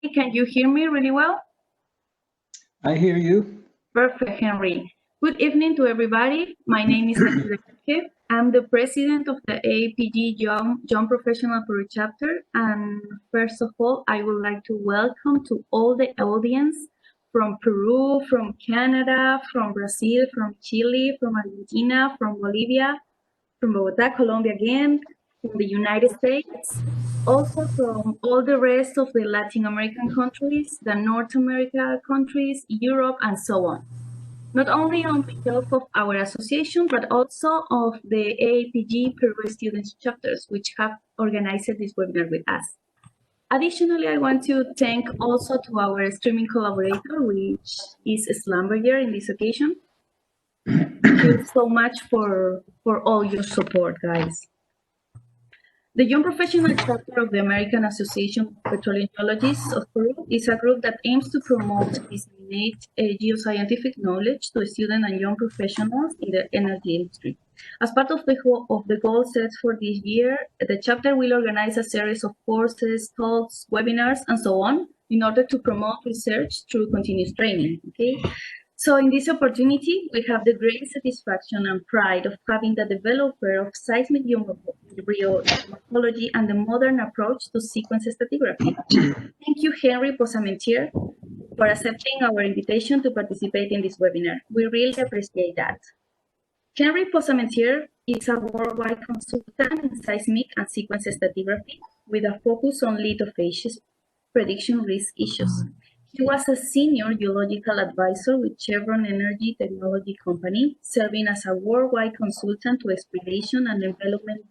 Can you hear me really well? I hear you. Perfect, Henry. Good evening to everybody. My name is Henry. I'm the president of the AAPG Young Professional Peru Chapter. And first of all, I would like to welcome to all the audience from Peru, from Canada, from Brazil, from Chile, from Argentina, from Bolivia, from Bogota, Colombia again, from the United States, also from all the rest of the Latin American countries, the North America countries, Europe, and so on. Not only on behalf of our association, but also of the AAPG Peru Students Chapters, which have organized this webinar with us. Additionally, I want to thank also to our streaming collaborator, which is Slumberger in this occasion. Thank you so much for all your support, guys. The Young Professional Chapter of the American Association of Petroleum Geologists of Peru is a group that aims to promote and disseminate geoscientific knowledge to students and young professionals in the energy industry. As part of the goal set for this year, the chapter will organize a series of courses, talks, webinars, and so on in order to promote research through continuous training. Okay. So in this opportunity, we have the great satisfaction and pride of having the developer of seismic geomorphology and the modern approach to sequence stratigraphy. Thank you, Henry Posamentier, for accepting our invitation to participate in this webinar. We really appreciate that. Henry Posamentier is a worldwide consultant in seismic and sequence stratigraphy with a focus on lithophase prediction risk issues. He was a senior geological advisor with Chevron Energy Technology Company, serving as a worldwide consultant to exploration and development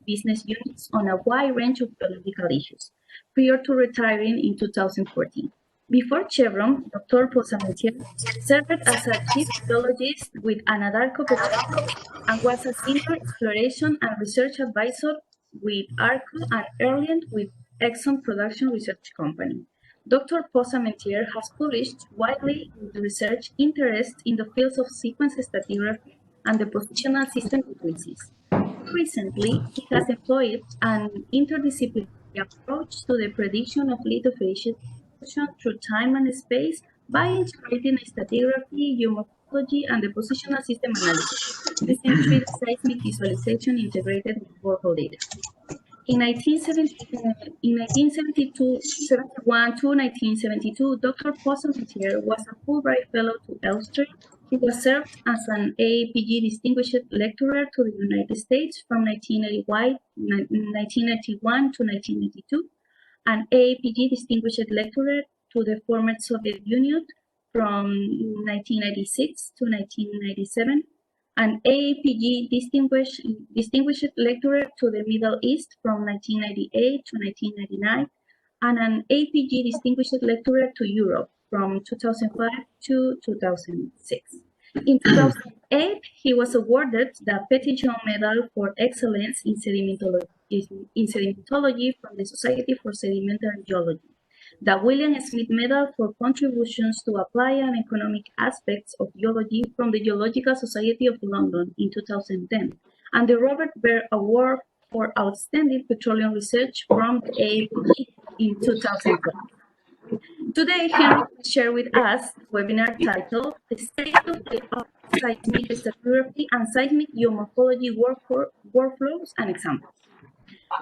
business units on a wide range of geological issues, prior to retiring in 2014. Before Chevron, Dr. Posamentier served as a chief geologist with Anadarko Petroleum and was a senior exploration and research advisor with ARCO and Aeolian with Exxon Production Research Company. Dr. Posamentier has published widely with research interest in the fields of sequence stratigraphy and the positional system matrices. Recently, he has employed an interdisciplinary approach to the prediction of lithophase through time and space by integrating stratigraphy, geomorphology, and the positional system analysis. This is seismic visualization integrated with borehole data. In 1971 to 1972, Dr. Posamentier was a Fulbright Fellow to Elstree. He was served as an AAPG Distinguished Lecturer to the United States from 1991 to 1992, an AAPG Distinguished Lecturer to the former Soviet Union from 1996 to 1997, an AAPG Distinguished Lecturer to the Middle East from 1998 to 1999, and an AAPG Distinguished Lecturer to Europe from 2005 to 2006. In 2008, he was awarded the Petition Medal for Excellence in Sedimentology from the Society for Sedimentary Geology, the William Smith Medal for contributions to applied and economic aspects of geology from the Geological Society of London in 2010, and the Robert Baer Award for Outstanding Petroleum Research from the AAPG in 2012. Today, Henry will share with us a webinar titled The State of the Art of Seismic Stratigraphy and Seismic Geomorphology Workflows and Examples.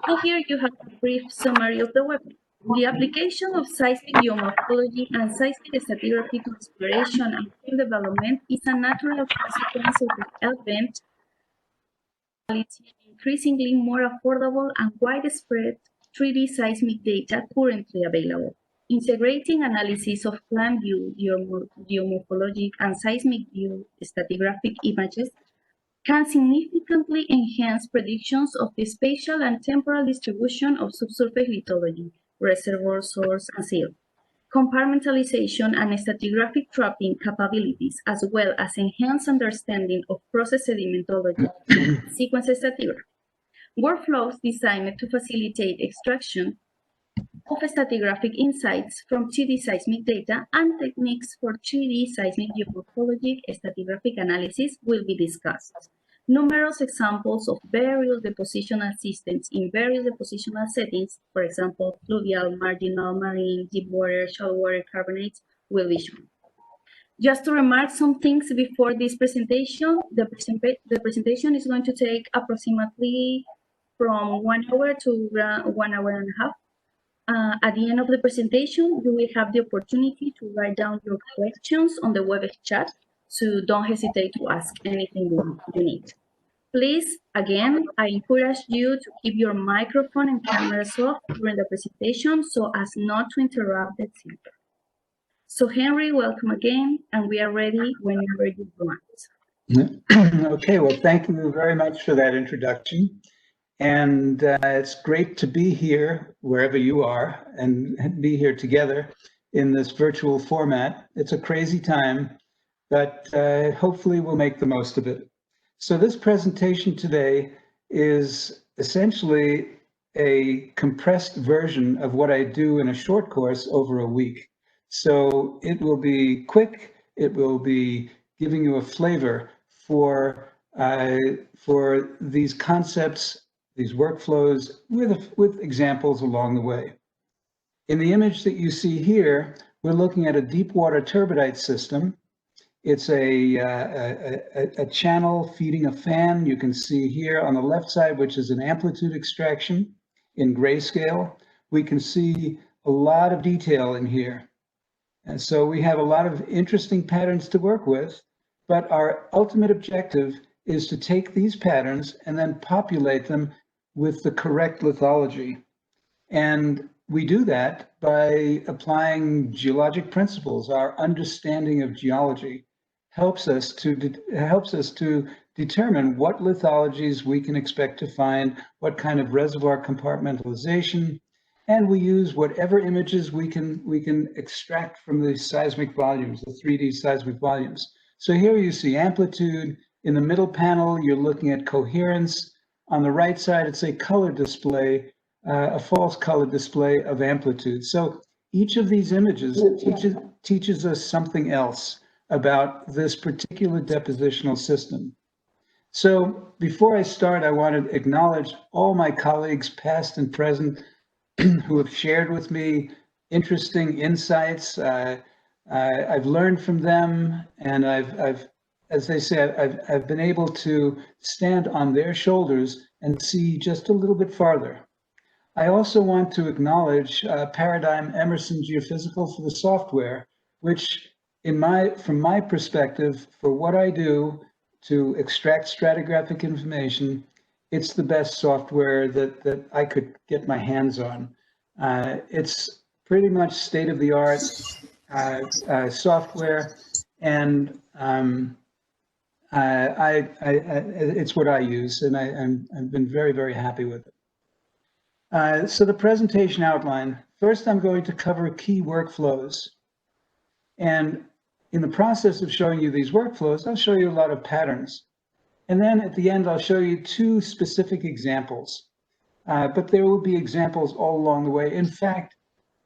And here you have a brief summary of the webinar. The application of seismic geomorphology and seismic stratigraphy to exploration and field development is a natural consequence of the advent of increasingly more affordable and widespread 3D seismic data currently available. Integrating analysis of plan view, geomorphologic, and seismic view stratigraphic images can significantly enhance predictions of the spatial and temporal distribution of subsurface lithology, reservoir, source, and seal, compartmentalization and stratigraphic trapping capabilities, as well as enhanced understanding of process sedimentology and sequence stratigraphy. Workflows designed to facilitate extraction of stratigraphic insights from 2D seismic data and techniques for 3D seismic geomorphologic stratigraphic analysis will be discussed. numerous examples of various depositional systems in various depositional settings, for example, fluvial, marginal, marine, deep water, shallow water carbonates, will be shown. Just to remark some things before this presentation, the presentation is going to take approximately from 1 hour to 1 hour and a half. At the end of the presentation, you will have the opportunity to write down your questions on the WebEx chat, so don't hesitate to ask anything you need. Please, again, I encourage you to keep your microphone and cameras off during the presentation so as not to interrupt the speaker. So Henry, welcome again, and we are ready whenever you want. Okay, well, thank you very much for that introduction. And it's great to be here wherever you are and be here together in this virtual format. It's a crazy time, but hopefully we'll make the most of it. So this presentation today is essentially a compressed version of what I do in a short course over a week. So it will be quick, it will be giving you a flavor for these concepts, these workflows with examples along the way. In the image that you see here, we're looking at a deep water turbidite system. It's a channel feeding a fan. You can see here on the left side, which is an amplitude extraction in grayscale. We can see a lot of detail in here. And so we have a lot of interesting patterns to work with, but our ultimate objective is to take these patterns and then populate them with the correct lithology. And we do that by applying geologic principles. Our understanding of geology helps us to determine what lithologies we can expect to find, what kind of reservoir compartmentalization, and we use whatever images we can extract from the seismic volumes, the 3D seismic volumes. So here you see amplitude. In the middle panel, you're looking at coherence. On the right side, it's a color display, a false color display of amplitude. So each of these images teaches us something else about this particular depositional system. So before I start, I want to acknowledge all my colleagues, past and present, who have shared with me interesting insights. I've learned from them, and I've, as they say, I've been able to stand on their shoulders and see just a little bit farther. I also want to acknowledge Paradigm Emerson Geophysical for the software, which from my perspective, for what I do to extract stratigraphic information, it's the best software that I could get my hands on. It's pretty much state-of-the-art software, and it's what I use, and I've been very, very happy with it. So the presentation outline, first I'm going to cover key workflows. And in the process of showing you these workflows, I'll show you a lot of patterns. And then at the end, I'll show you two specific examples. But there will be examples all along the way. In fact,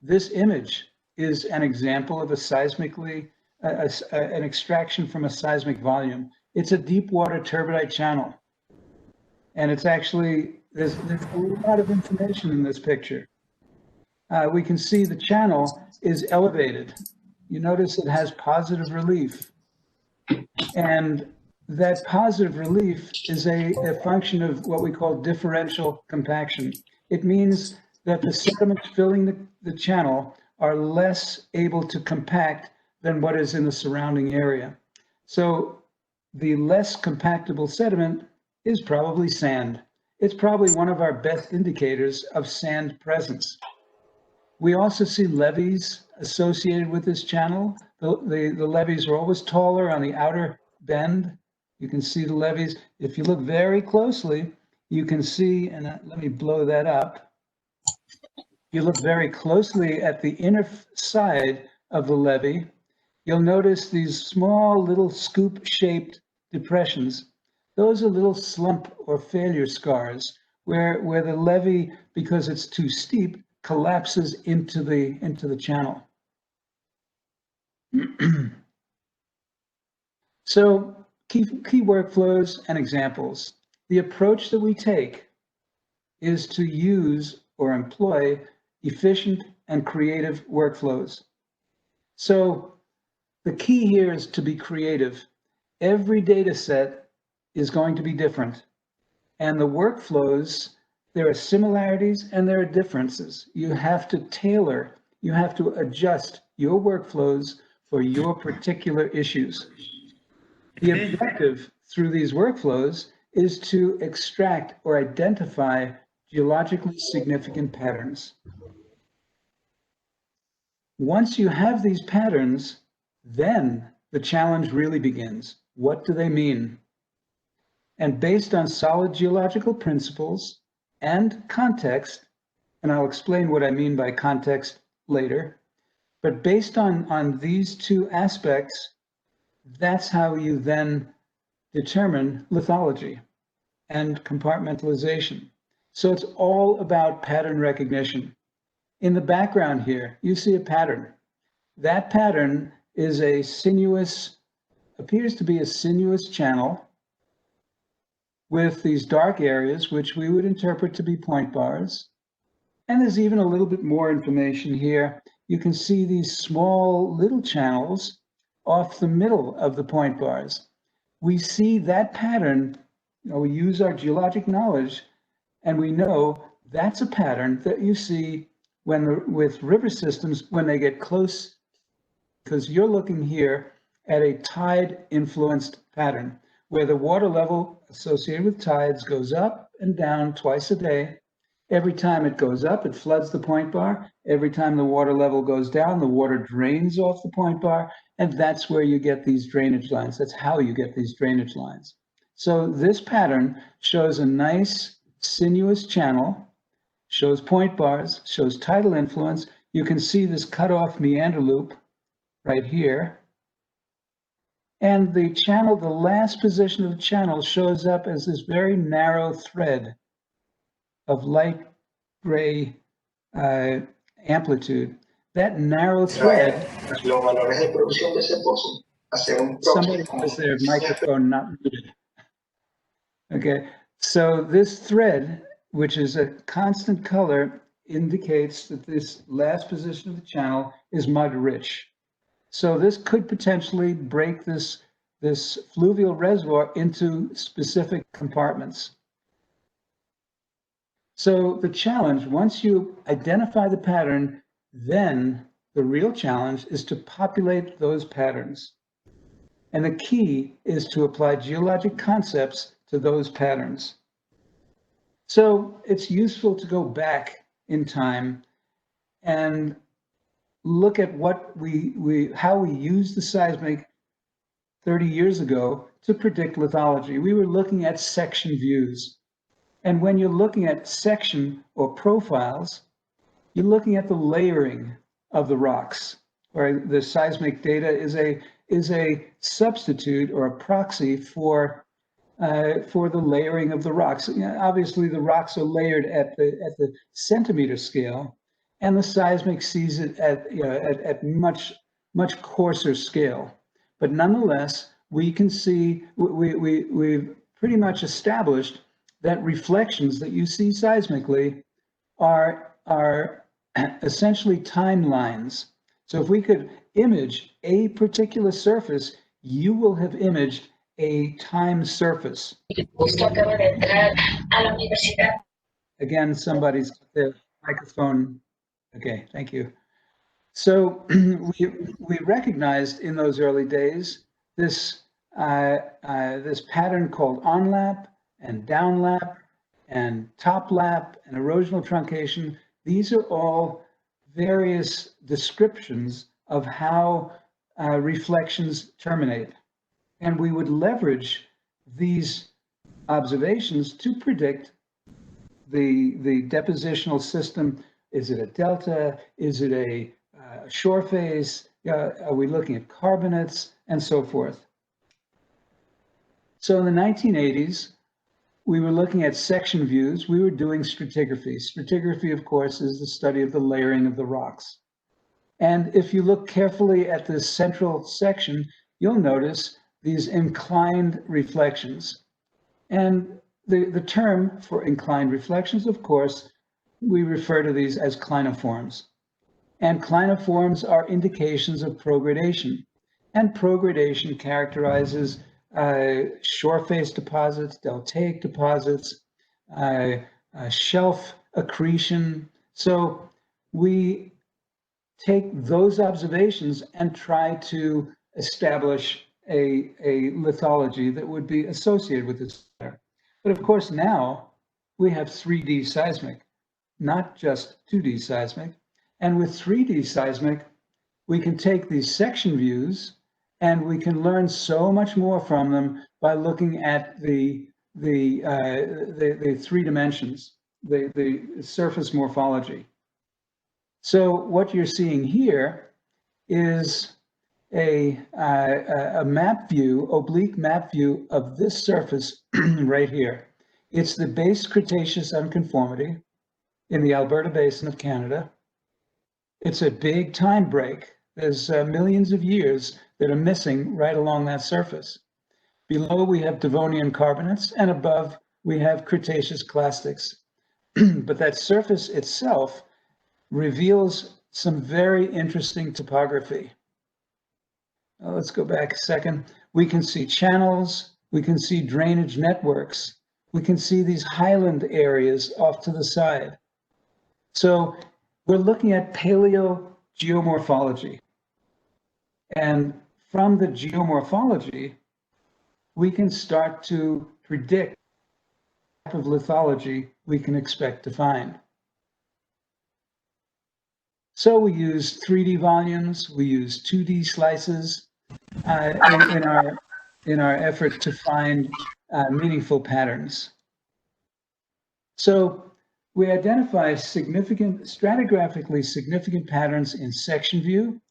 this image is an example of an extraction from a seismic volume. It's a deep water turbidite channel. And it's actually, there's a lot of information in this picture. We can see the channel is elevated. You notice it has positive relief. And that positive relief is a function of what we call differential compaction. It means that the sediments filling the channel are less able to compact than what is in the surrounding area. So the less compactable sediment is probably sand. It's probably one of our best indicators of sand presence. We also see levees associated with this channel. The levees are always taller on the outer bend. You can see the levees. If you look very closely, you can see, and let me blow that up. You look very closely at the inner side of the levee, you'll notice these small little scoop-shaped depressions. Those are little slump or failure scars where the levee, because it's too steep, collapses into the channel. So key workflows and examples. The approach that we take is to use or employ efficient and creative workflows. So the key here is to be creative. Every data set is going to be different. And the workflows, there are similarities and there are differences. You have to tailor, you have to adjust your workflows for your particular issues. The objective through these workflows is to extract or identify geologically significant patterns. Once you have these patterns, then the challenge really begins. What do they mean? And based on solid geological principles and context, and I'll explain what I mean by context later, but based on these two aspects, that's how you then determine lithology and compartmentalization. So it's all about pattern recognition. In the background here, you see a pattern. That pattern is a sinuous, appears to be a sinuous channel with these dark areas, which we would interpret to be point bars. And there's even a little bit more information here. You can see these small little channels off the middle of the point bars. We see that pattern, we use our geologic knowledge, and we know that's a pattern that you see with river systems when they get close, because you're looking here at a tide-influenced pattern, where the water level associated with tides goes up and down twice a day. Every time it goes up, it floods the point bar. Every time the water level goes down, the water drains off the point bar, and that's where you get these drainage lines. That's how you get these drainage lines. So this pattern shows a nice sinuous channel, shows point bars, shows tidal influence. You can see this cutoff meander loop right here. And the channel, the last position of the channel shows up as this very narrow thread of light gray amplitude. That narrow thread, somebody has their microphone not muted. Okay, so this thread, which is a constant color, indicates that this last position of the channel is mud rich. So this could potentially break this fluvial reservoir into specific compartments. So the challenge, once you identify the pattern, then the real challenge is to populate those patterns. And the key is to apply geologic concepts to those patterns. So it's useful to go back in time and look at what how we used the seismic 30 years ago to predict lithology. We were looking at section views. And when you're looking at section or profiles, you're looking at the layering of the rocks, or the seismic data is a substitute or a proxy for the layering of the rocks. You know, obviously, the rocks are layered at the centimeter scale, and the seismic sees it at much coarser scale. But nonetheless, we can see we've pretty much established that reflections that you see seismically are essentially timelines. So if we could image a particular surface, you will have imaged a time surface. Again, somebody's got their microphone. Okay, thank you. So we recognized in those early days this pattern called onlap and downlap and toplap and erosional truncation. These are all various descriptions of how reflections terminate. And we would leverage these observations to predict the depositional system. Is it a delta? Is it a shore face? Are we looking at carbonates and so forth? So in the 1980s, we were looking at section views. We were doing stratigraphy. Stratigraphy, of course, is the study of the layering of the rocks. And if you look carefully at this central section, you'll notice these inclined reflections. And the term for inclined reflections, of course, we refer to these as clinoforms. And clinoforms are indications of progradation. And progradation characterizes shore face deposits, deltaic deposits, shelf accretion. So we take those observations and try to establish a lithology that would be associated with this. But of course, now we have 3D seismic, not just 2D seismic. And with 3D seismic, we can take these section views and we can learn so much more from them by looking at the 3 dimensions, the surface morphology. So what you're seeing here is a map view, oblique map view of this surface right here. It's the base Cretaceous unconformity in the Alberta Basin of Canada. It's a big time break. There's millions of years that are missing right along that surface. Below we have Devonian carbonates, and above we have Cretaceous clastics. But that surface itself reveals some very interesting topography. Let's go back a second. We can see channels, we can see drainage networks, we can see these highland areas off to the side. So we're looking at paleogeomorphology. And from the geomorphology, we can start to predict the type of lithology we can expect to find. So we use 3D volumes, we use 2D slices in our effort to find meaningful patterns. So we identify stratigraphically significant patterns in section view.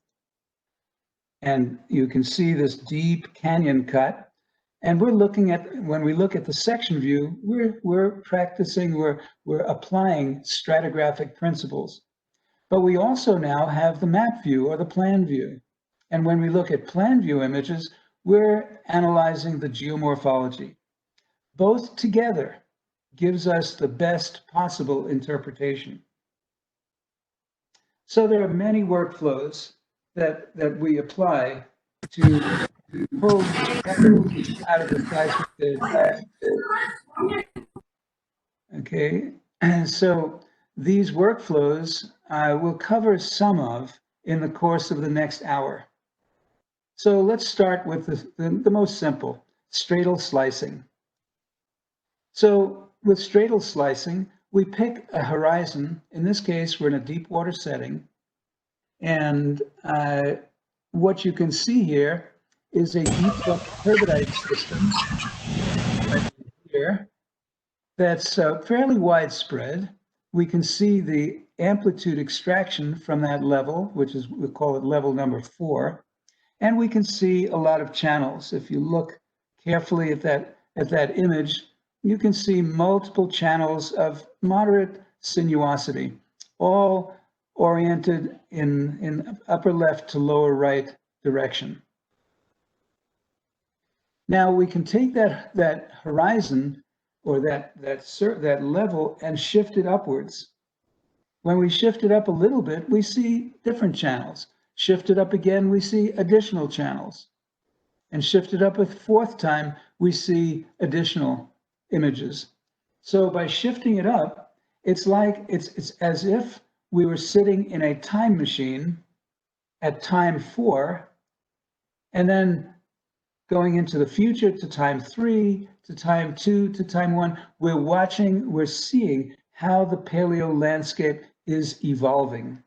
And you can see this deep canyon cut. And we're looking at, when we look at the section view, we're applying stratigraphic principles. But we also now have the map view or the plan view. And when we look at plan view images, we're analyzing the geomorphology. Both together gives us the best possible interpretation. So there are many workflows that we apply to pull patterns out of the seismic data. Okay, and so these workflows we'll cover some of in the course of the next hour. So let's start with the most simple, Straddle Slicing. So with Straddle Slicing, we pick a horizon. In this case, we're in a deep water setting. And what you can see here is a deep turbidite system right here that's fairly widespread. We can see the amplitude extraction from that level, which is, we call it level number 4. And we can see a lot of channels. If you look carefully at that image, you can see multiple channels of moderate sinuosity, all oriented in upper left to lower right direction. Now we can take that horizon or that level and shift it upwards. When we shift it up a little bit, we see different channels. Shift it up again, we see additional channels. And shift it up a 4th time, we see additional images. So by shifting it up, it's as if we were sitting in a time machine at time 4, and then going into the future to time 3, to time 2, to time 1, we're seeing how the paleo landscape is evolving.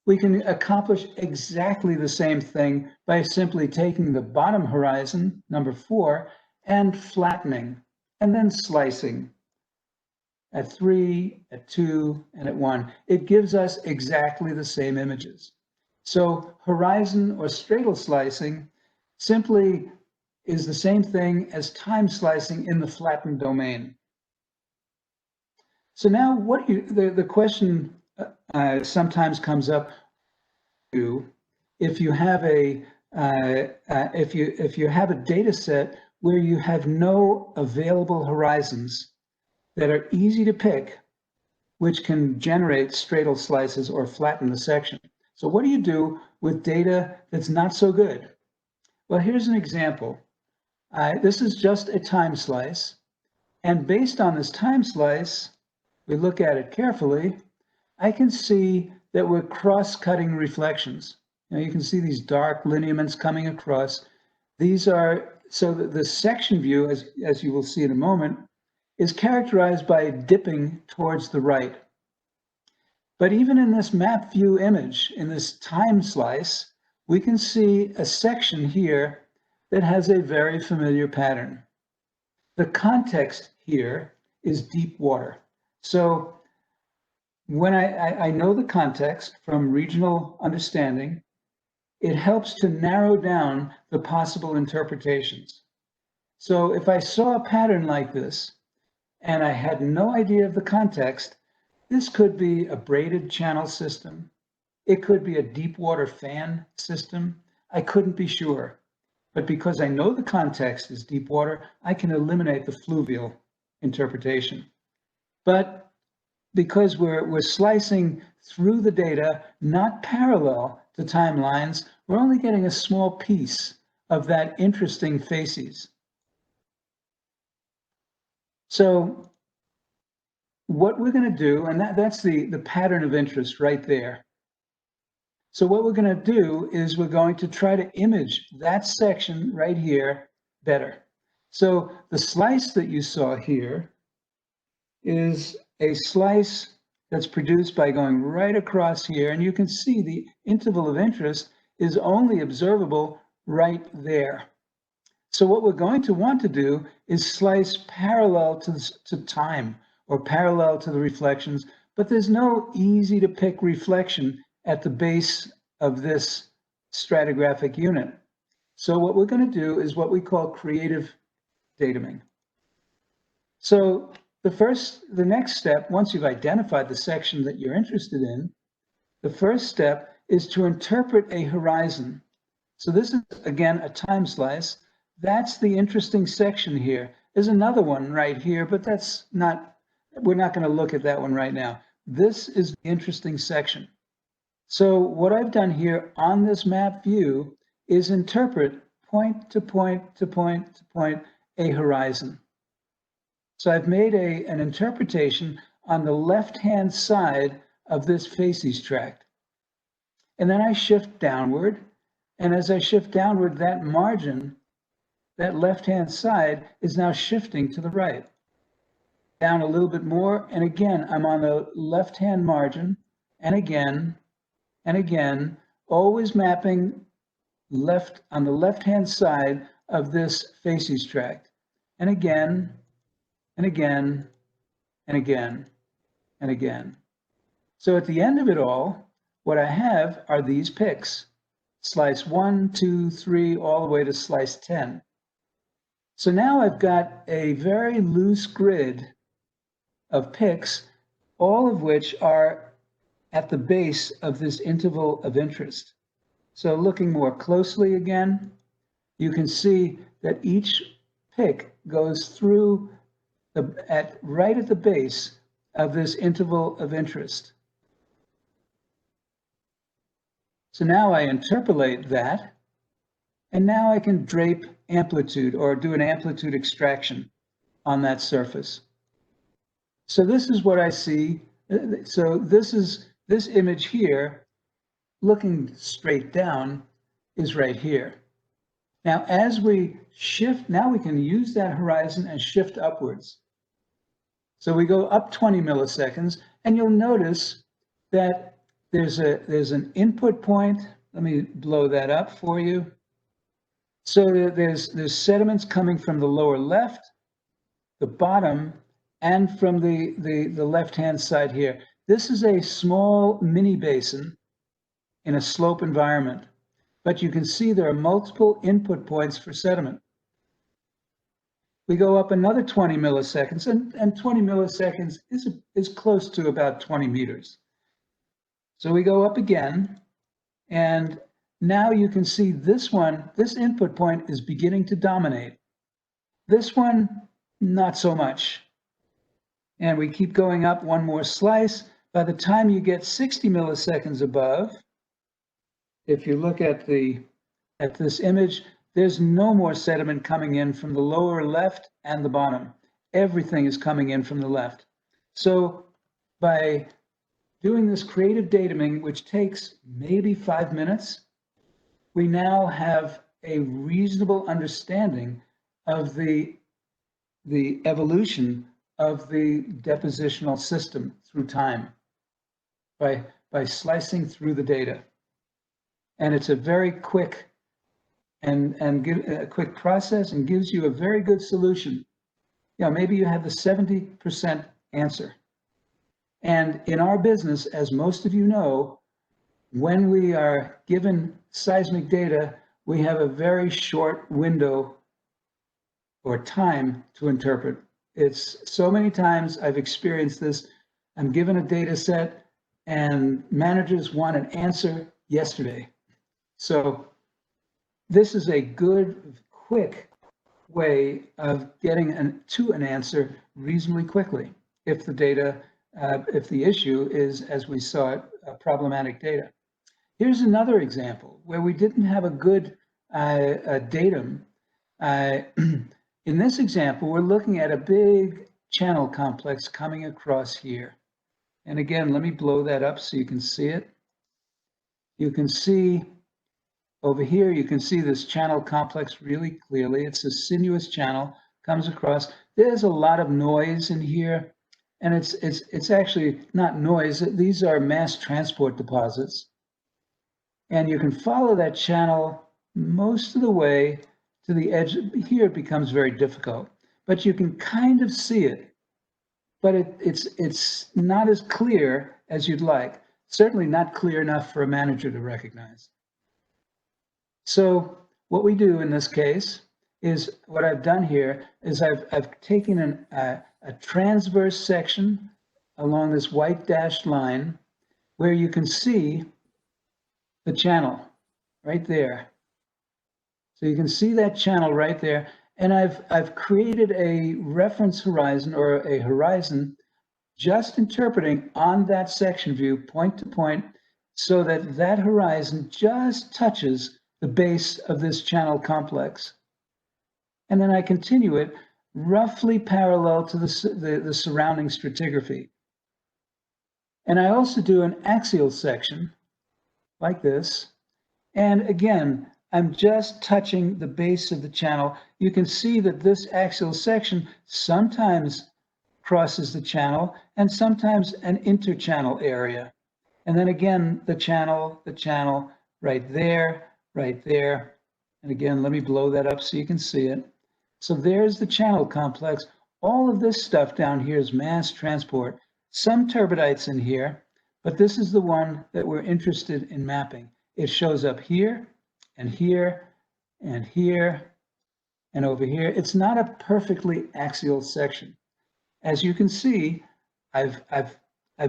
We can accomplish exactly the same thing by simply taking the bottom horizon, number 4, and flattening, and then slicing at 3, at 2, and at 1. It gives us exactly the same images. So horizon or straddle slicing simply is the same thing as time slicing in the flattened domain. So now the question sometimes comes up, if you have a if you have a data set where you have no available horizons that are easy to pick, which can generate straddle slices or flatten the section. So what do you do with data that's not so good? Well, here's an example. This is just a time slice. And based on this time slice, we look at it carefully, I can see that we're cross-cutting reflections. You can see these dark lineaments coming across. These are, so the section view, as you will see in a moment, is characterized by dipping towards the right. But even in this map view image, in this time slice, we can see a section here that has a very familiar pattern. The context here is deep water. So when I know the context from regional understanding, it helps to narrow down the possible interpretations. So if I saw a pattern like this and I had no idea of the context, this could be a braided channel system. It could be a deep water fan system. I couldn't be sure. But because I know the context is deep water, I can eliminate the fluvial interpretation. But because we're slicing through the data, not parallel to timelines, we're only getting a small piece of that interesting facies. So what we're going to do, and that's the pattern of interest right there. So what we're going to do is we're going to try to image that section right here better. So the slice that you saw here is a slice that's produced by going right across here, and you can see the interval of interest is only observable right there. So what we're going to want to do is slice parallel to time or parallel to the reflections, but there's no easy to pick reflection at the base of this stratigraphic unit. So what we're going to do is what we call creative datuming. So the next step, once you've identified the section that you're interested in, the first step is to interpret a horizon. So this is, again, a time slice. That's the interesting section here. There's another one right here, but we're not going to look at that one right now. This is the interesting section. So what I've done here on this map view is interpret point to point to point to point a horizon. So I've made an interpretation on the left-hand side of this facies tract. And then I shift downward. And as I shift downward, that margin, that left-hand side, is now shifting to the right. Down a little bit more, and again, I'm on the left-hand margin, and again, always mapping left on the left-hand side of this facies tract. And again, and again, and again, and again. So at the end of it all, what I have are these picks. Slice 1, 2, 3, all the way to slice 10. So now I've got a very loose grid of picks, all of which are at the base of this interval of interest. So looking more closely again, you can see that each pick goes through right at the base of this interval of interest. So now I interpolate that, and now I can drape amplitude or do an amplitude extraction on that surface. So this is what I see. So this image here, looking straight down, is right here. Now, as we shift, now we can use that horizon and shift upwards. So we go up 20 milliseconds, and you'll notice that there's an input point. Let me blow that up for you. So there's sediments coming from the lower left, the bottom, and from the left-hand side here. This is a small mini basin in a slope environment, but you can see there are multiple input points for sediment. We go up another 20 milliseconds, and 20 milliseconds is close to about 20 meters. So we go up again, and now you can see this one, this input point is beginning to dominate. This one, not so much. And we keep going up one more slice. By the time you get 60 milliseconds above, if you look at this image, there's no more sediment coming in from the lower left and the bottom. Everything is coming in from the left. So by doing this creative datuming, which takes maybe 5 minutes, we now have a reasonable understanding of the evolution of the depositional system through time by slicing through the data. And it's a very quick a quick process and gives you a very good solution. You know, maybe you have the 70% answer. And in our business, as most of you know, when we are given seismic data, we have a very short window or time to interpret. It's so many times I've experienced this. I'm given a data set and managers want an answer yesterday. So this is a good, quick way of getting to an answer reasonably quickly if the data, if the issue is, as we saw it, problematic data. Here's another example where we didn't have a good datum. In this example, we're looking at a big channel complex coming across here. And again, let me blow that up so you can see it. You can see over here, you can see this channel complex really clearly. It's a sinuous channel, comes across. There's a lot of noise in here, and it's actually not noise. These are mass transport deposits. And you can follow that channel most of the way to the edge. Here it becomes very difficult, but you can kind of see it. But it's not as clear as you'd like. Certainly not clear enough for a manager to recognize. So what we do in this case is what I've done here is I've taken a transverse section along this white dashed line where you can see the channel right there. So you can see that channel right there. And I've created a reference horizon or a horizon just interpreting on that section view point to point so that that horizon just touches the base of this channel complex. And then I continue it roughly parallel to the surrounding stratigraphy. And I also do an axial section like this. And again, I'm just touching the base of the channel. You can see that this axial section sometimes crosses the channel and sometimes an interchannel area. And then again, the channel right there, right there. And again, let me blow that up so you can see it. So there's the channel complex. All of this stuff down here is mass transport. Some turbidites in here, but this is the one that we're interested in mapping. It shows up here and here and here and over here. It's not a perfectly axial section. As you can see, I've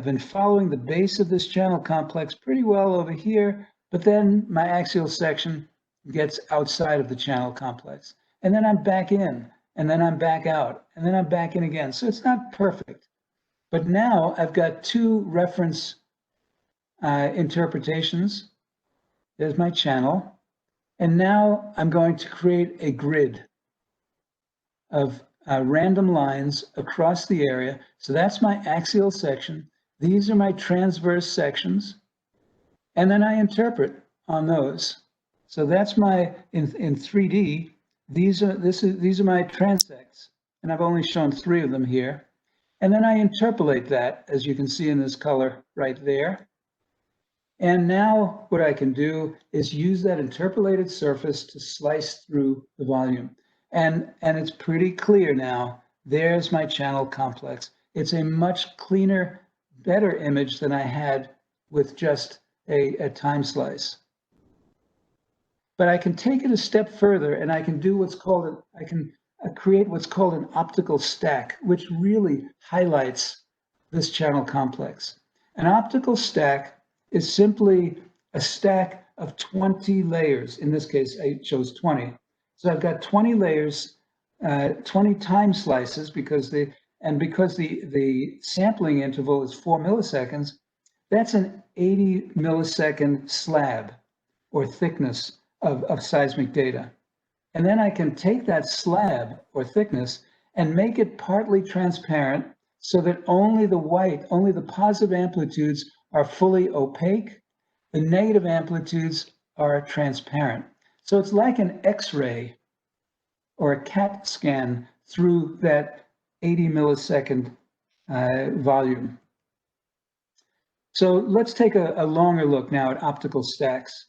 been following the base of this channel complex pretty well over here, but then my axial section gets outside of the channel complex. And then I'm back in, and then I'm back out, and then I'm back in again. So it's not perfect. But now I've got two reference interpretations. There's my channel. And now I'm going to create a grid of random lines across the area. So that's my axial section. These are my transverse sections. And then I interpret on those. So that's my, in 3D, these are my transects. And I've only shown 3 of them here. And then I interpolate that, as you can see in this color right there. And now what I can do is use that interpolated surface to slice through the volume. And it's pretty clear now. There's my channel complex. It's a much cleaner, better image than I had with just a time slice. But I can take it a step further and I can do what's called, I can create what's called an optical stack, which really highlights this channel complex. An optical stack is simply a stack of 20 layers. In this case, I chose 20. So I've got 20 layers, 20 time slices because the sampling interval is 4 milliseconds. That's an 80 millisecond slab or thickness of seismic data. And then I can take that slab or thickness and make it partly transparent so that only the positive amplitudes are fully opaque. The negative amplitudes are transparent. So it's like an X-ray or a CAT scan through that 80 millisecond volume. So let's take a longer look now at optical stacks.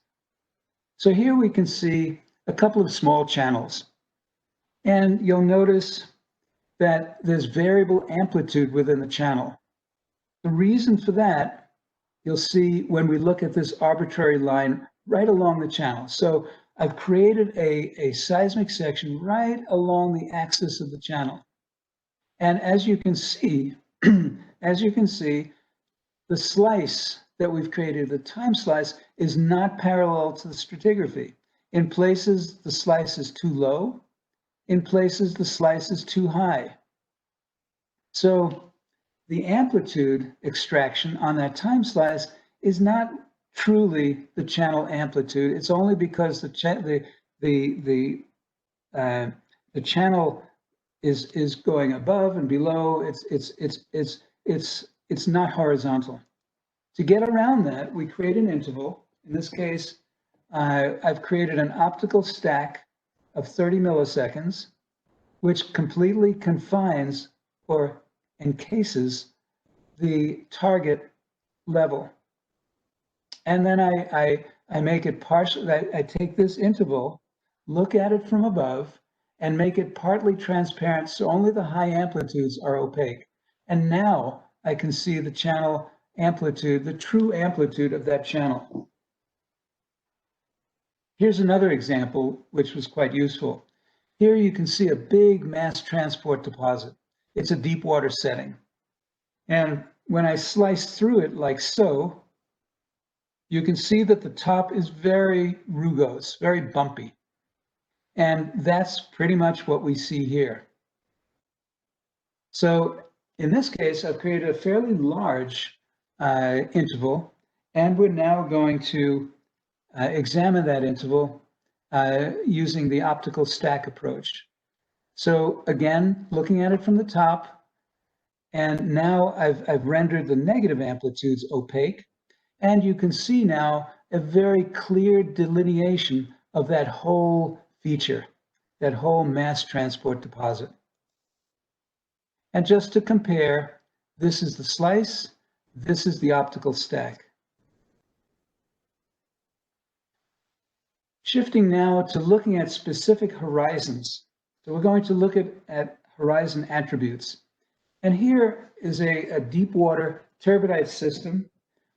So here we can see a couple of small channels. And you'll notice that there's variable amplitude within the channel. The reason for that, you'll see when we look at this arbitrary line right along the channel. So I've created a seismic section right along the axis of the channel. And as you can see, the slice that we've created, the time slice, is not parallel to the stratigraphy. In places, the slice is too low. In places, the slice is too high. So the amplitude extraction on that time slice is not truly the channel amplitude. It's only because the channel is going above and below. It's not horizontal. To get around that, we create an interval. In this case, I've created an optical stack of 30 milliseconds, which completely confines or encases the target level. And then I make it partial. I take this interval, look at it from above, and make it partly transparent so only the high amplitudes are opaque. And now I can see the channel amplitude, the true amplitude of that channel. Here's another example which was quite useful. Here you can see a big mass transport deposit. It's a deep water setting. And when I slice through it like so, you can see that the top is very rugose, very bumpy. And that's pretty much what we see here. So in this case, I've created a fairly large interval, and we're now going to examine that interval using the optical stack approach. So again, looking at it from the top, and now I've rendered the negative amplitudes opaque, and you can see now a very clear delineation of that whole feature, that whole mass transport deposit. And just to compare, this is the slice, this is the optical stack. Shifting now to looking at specific horizons. So we're going to look at horizon attributes. And here is a deep water turbidite system.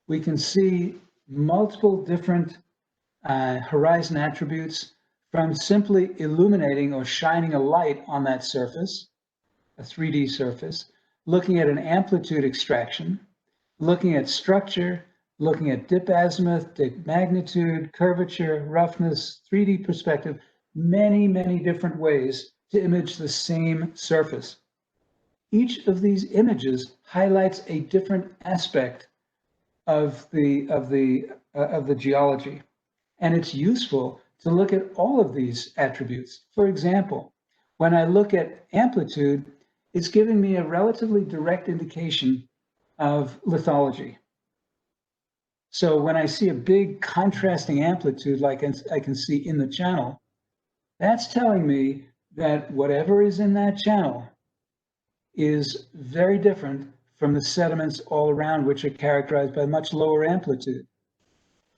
We can see multiple different horizon attributes from simply illuminating or shining a light on that surface, a 3D surface, looking at an amplitude extraction, looking at structure, looking at dip azimuth, dip magnitude, curvature, roughness, 3D perspective, many, many different ways to image the same surface. Each of these images highlights a different aspect of the geology. And it's useful to look at all of these attributes. For example, when I look at amplitude, it's giving me a relatively direct indication of lithology. So when I see a big contrasting amplitude like I can see in the channel, that's telling me that whatever is in that channel is very different from the sediments all around, which are characterized by much lower amplitude.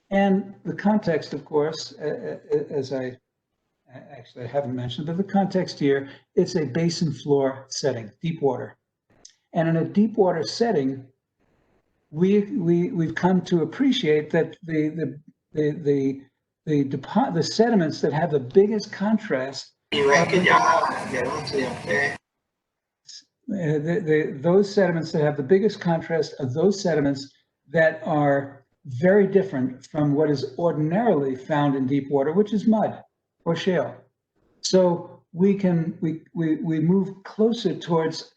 And the context, of course, as I haven't mentioned, but the context here, it's a basin floor setting, deep water. And in a deep water setting, we've come to appreciate that the sediments that have the biggest contrast, those sediments that have the biggest contrast are those sediments that are very different from what is ordinarily found in deep water, which is mud or shale. So we move closer towards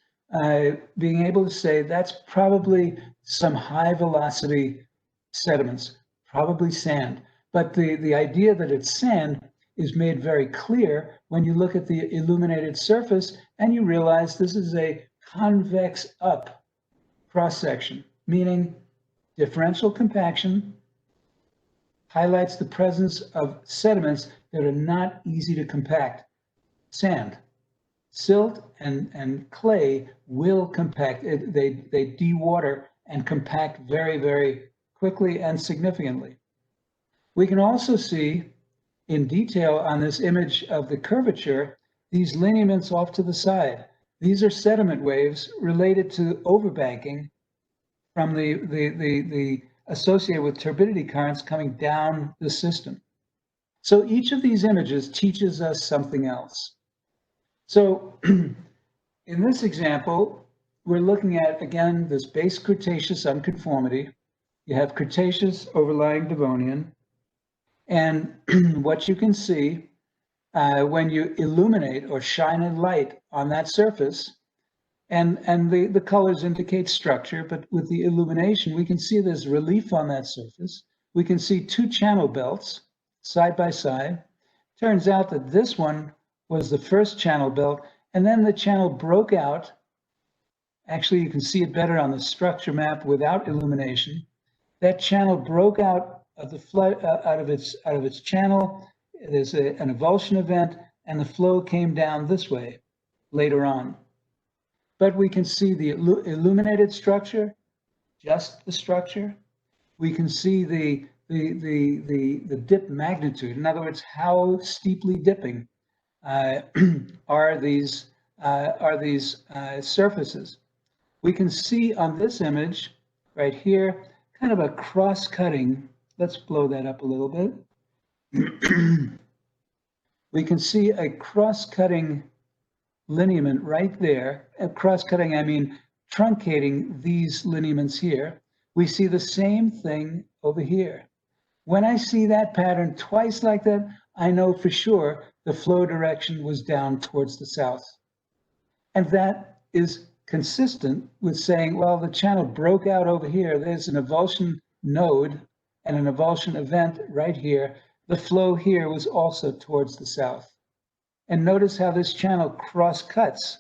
being able to say that's probably some high velocity sediments, probably sand. But the idea that it's sand is made very clear when you look at the illuminated surface and you realize this is a convex up cross-section, meaning differential compaction highlights the presence of sediments that are not easy to compact. Sand, silt, and clay will compact. They dewater and compact very, very quickly and significantly. We can also see in detail on this image of the curvature, these lineaments off to the side. These are sediment waves related to overbanking from the associated with turbidity currents coming down the system. So each of these images teaches us something else. So in this example, we're looking at, again, this base Cretaceous unconformity. You have Cretaceous overlying Devonian. And what you can see when you illuminate or shine a light on that surface, and the colors indicate structure, but with the illumination, we can see there's relief on that surface. We can see two channel belts side by side. Turns out that this one was the first channel belt, and then the channel broke out. Actually, you can see it better on the structure map without illumination. That channel broke out of the flood out of its channel. There's an avulsion event, and the flow came down this way later on. But we can see the illuminated structure, just the structure. We can see the dip magnitude. In other words, how steeply dipping are these surfaces. We can see on this image right here, kind of a cross-cutting. Let's blow that up a little bit. We can see a cross-cutting lineament right there. Cross-cutting, I mean truncating these lineaments here. We see the same thing over here. When I see that pattern twice like that, I know for sure the flow direction was down towards the south. And that is consistent with saying, well, the channel broke out over here. There's an avulsion node and an avulsion event right here. The flow here was also towards the south. And notice how this channel cross-cuts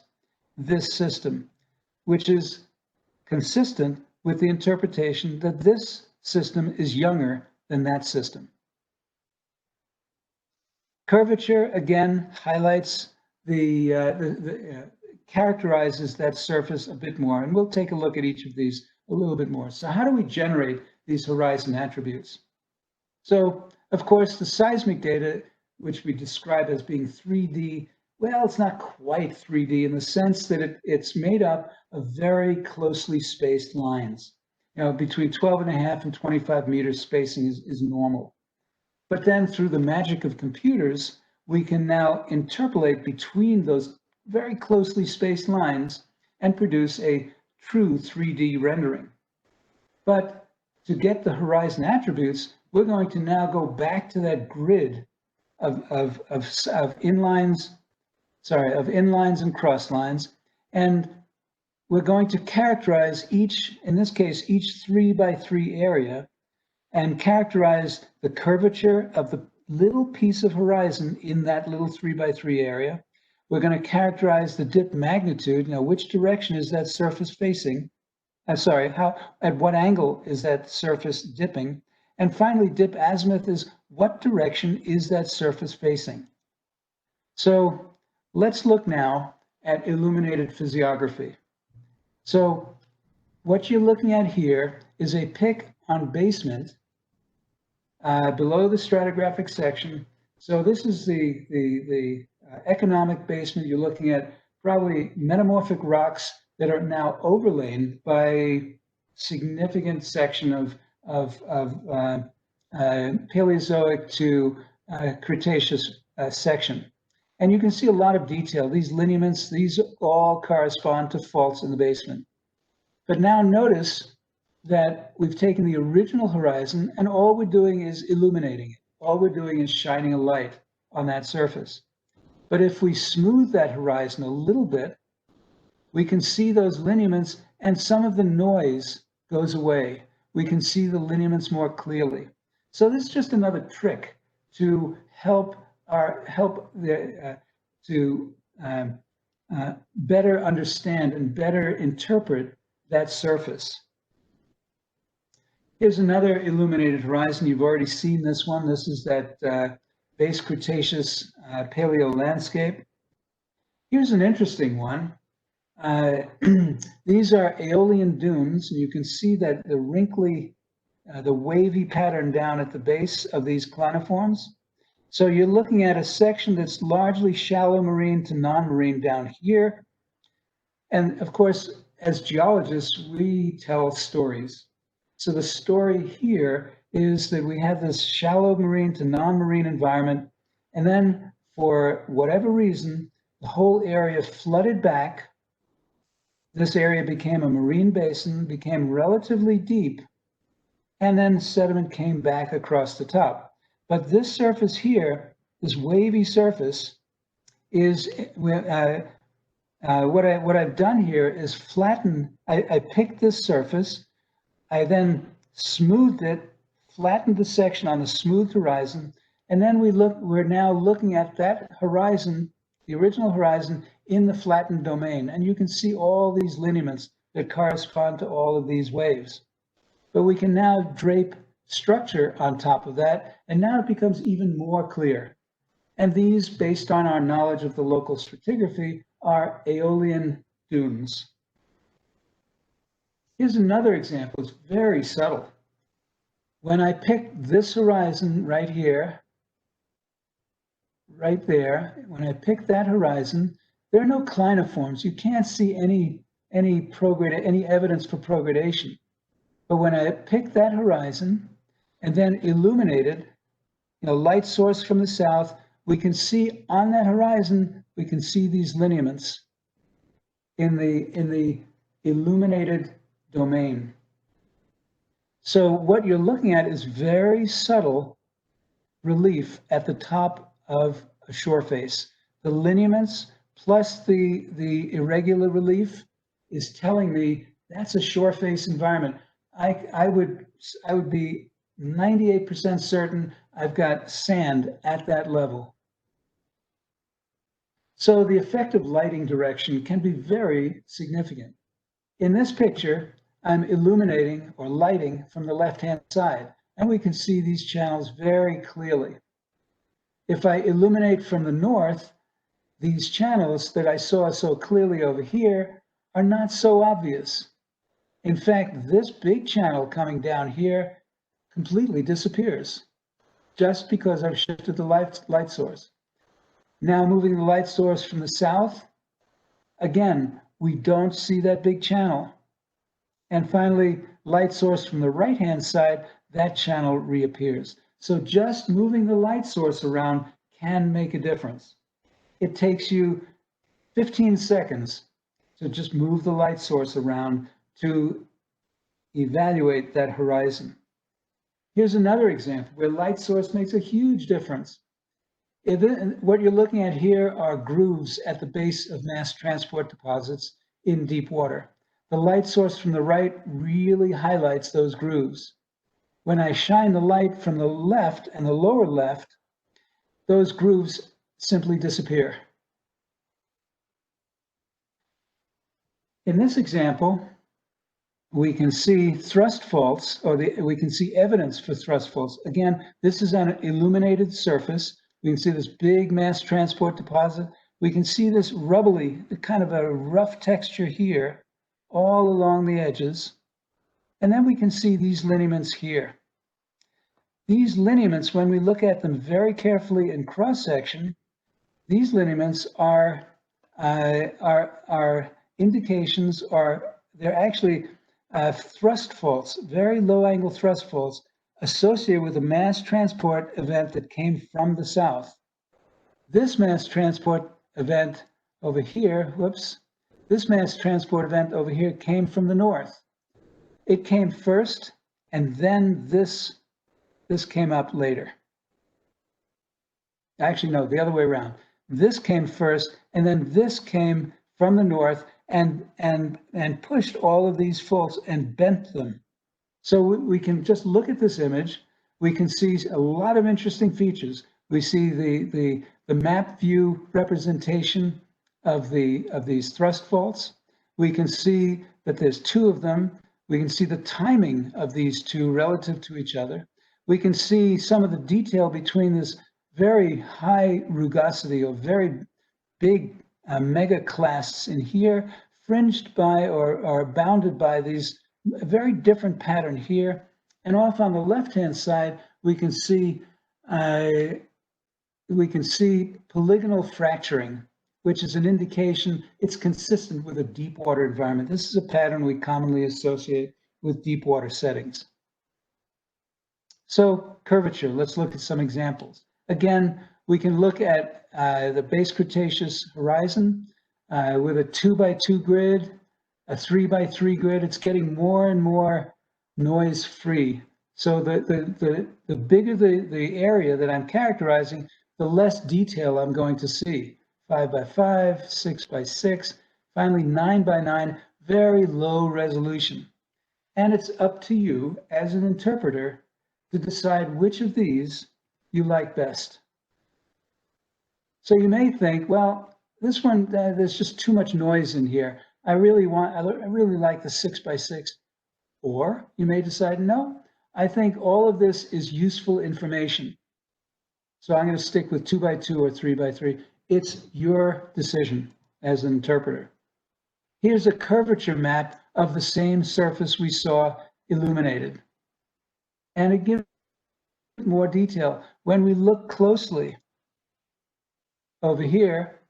this system, which is consistent with the interpretation that this system is younger than that system. Curvature, again, highlights characterizes that surface a bit more, and we'll take a look at each of these a little bit more. So how do we generate these horizon attributes? So, of course, the seismic data, which we describe as being 3D, well, it's not quite 3D in the sense that it's made up of very closely spaced lines. You know, between 12.5 and 25 meters spacing is normal. But then through the magic of computers, we can now interpolate between those very closely spaced lines and produce a true 3D rendering. But to get the horizon attributes, we're going to now go back to that grid of inlines and cross lines, and we're going to characterize each, in this case, each 3x3 area, and characterize the curvature of the little piece of horizon in that little 3x3 area. We're going to characterize the dip magnitude. Now, which direction is that surface facing? At what angle is that surface dipping? And finally, dip azimuth is what direction is that surface facing? So let's look now at illuminated physiography. So what you're looking at here is a pick on basement below the stratigraphic section. So this is the economic basement. You're looking at probably metamorphic rocks that are now overlain by a significant section of Paleozoic to Cretaceous section. And you can see a lot of detail. These lineaments, these all correspond to faults in the basement. But now notice that we've taken the original horizon and all we're doing is illuminating it. All we're doing is shining a light on that surface. But if we smooth that horizon a little bit, we can see those lineaments and some of the noise goes away. We can see the lineaments more clearly. So this is just another trick to help better understand and better interpret that surface. Here's another illuminated horizon. You've already seen this one. This is that base Cretaceous paleo landscape. Here's an interesting one. These are Aeolian Dunes, and you can see that the wrinkly, the wavy pattern down at the base of these claniforms. So you're looking at a section that's largely shallow marine to non-marine down here. And of course, as geologists, we tell stories. So the story here is that we have this shallow marine to non-marine environment, and then for whatever reason, the whole area flooded back. This area became a marine basin, became relatively deep, and then sediment came back across the top. But this surface here, this wavy surface, is what I've done here is flatten. I picked this surface, I then smoothed it, flattened the section on the smooth horizon, and then we're now looking at that horizon, the original horizon, in the flattened domain. And you can see all these lineaments that correspond to all of these waves. But we can now drape structure on top of that, and now it becomes even more clear. And these, based on our knowledge of the local stratigraphy, are Aeolian Dunes. Here's another example. It's very subtle. When I pick this horizon right here, right there, when I pick that horizon, there are no cliniforms. You can't see any evidence for progradation. But when I pick that horizon and then illuminated, light source from the south, we can see on that horizon, we can see these lineaments in the illuminated domain. So what you're looking at is very subtle relief at the top of a shore face. The lineaments plus the irregular relief is telling me that's a shore face environment. I would be 98% certain I've got sand at that level. So the effect of lighting direction can be very significant. In this picture, I'm illuminating or lighting from the left-hand side, and we can see these channels very clearly. If I illuminate from the north, these channels that I saw so clearly over here are not so obvious. In fact, this big channel coming down here completely disappears just because I've shifted the light source. Now moving the light source from the south, again, we don't see that big channel. And finally, light source from the right-hand side, that channel reappears. So just moving the light source around can make a difference. It takes you 15 seconds to just move the light source around to evaluate that horizon. Here's another example where light source makes a huge difference. What you're looking at here are grooves at the base of mass transport deposits in deep water. The light source from the right really highlights those grooves. When I shine the light from the left and the lower left, those grooves simply disappear. In this example, we can see thrust faults, or we can see evidence for thrust faults. Again, this is on an illuminated surface. We can see this big mass transport deposit. We can see this rubbly, kind of a rough texture here, all along the edges. And then we can see these lineaments here. These lineaments, when we look at them very carefully in cross-section, these lineaments are indications, or they're actually thrust faults, very low angle thrust faults associated with a mass transport event that came from the south. This mass transport event over here, this mass transport event over here came from the north. it came first, and then this came up later. Actually, no, the other way around. This came first, and then this came from the north and pushed all of these faults and bent them. So we can just look at this image. We can see a lot of interesting features. We see the map view representation of these thrust faults. We can see that there's two of them. We can see the timing of these two relative to each other. We can see some of the detail between this very high rugosity or very big megaclasts in here, fringed by or bounded by these very different pattern here. And off on the left-hand side, we can see polygonal fracturing, which is an indication it's consistent with a deep water environment. This is a pattern we commonly associate with deep water settings. So curvature, let's look at some examples. Again, we can look at the base Cretaceous horizon with a 2x2 grid, a 3x3 grid. It's getting more and more noise free. So the bigger the area that I'm characterizing, the less detail I'm going to see. 5x5, 6x6, finally 9x9, very low resolution. And it's up to you as an interpreter to decide which of these you like best. So you may think, well, this one, there's just too much noise in here. I really like the 6x6. Or you may decide, no, I think all of this is useful information. So I'm going to stick with 2x2 or 3x3. It's your decision as an interpreter. Here's a curvature map of the same surface we saw illuminated. And it gives more detail. When we look closely over here,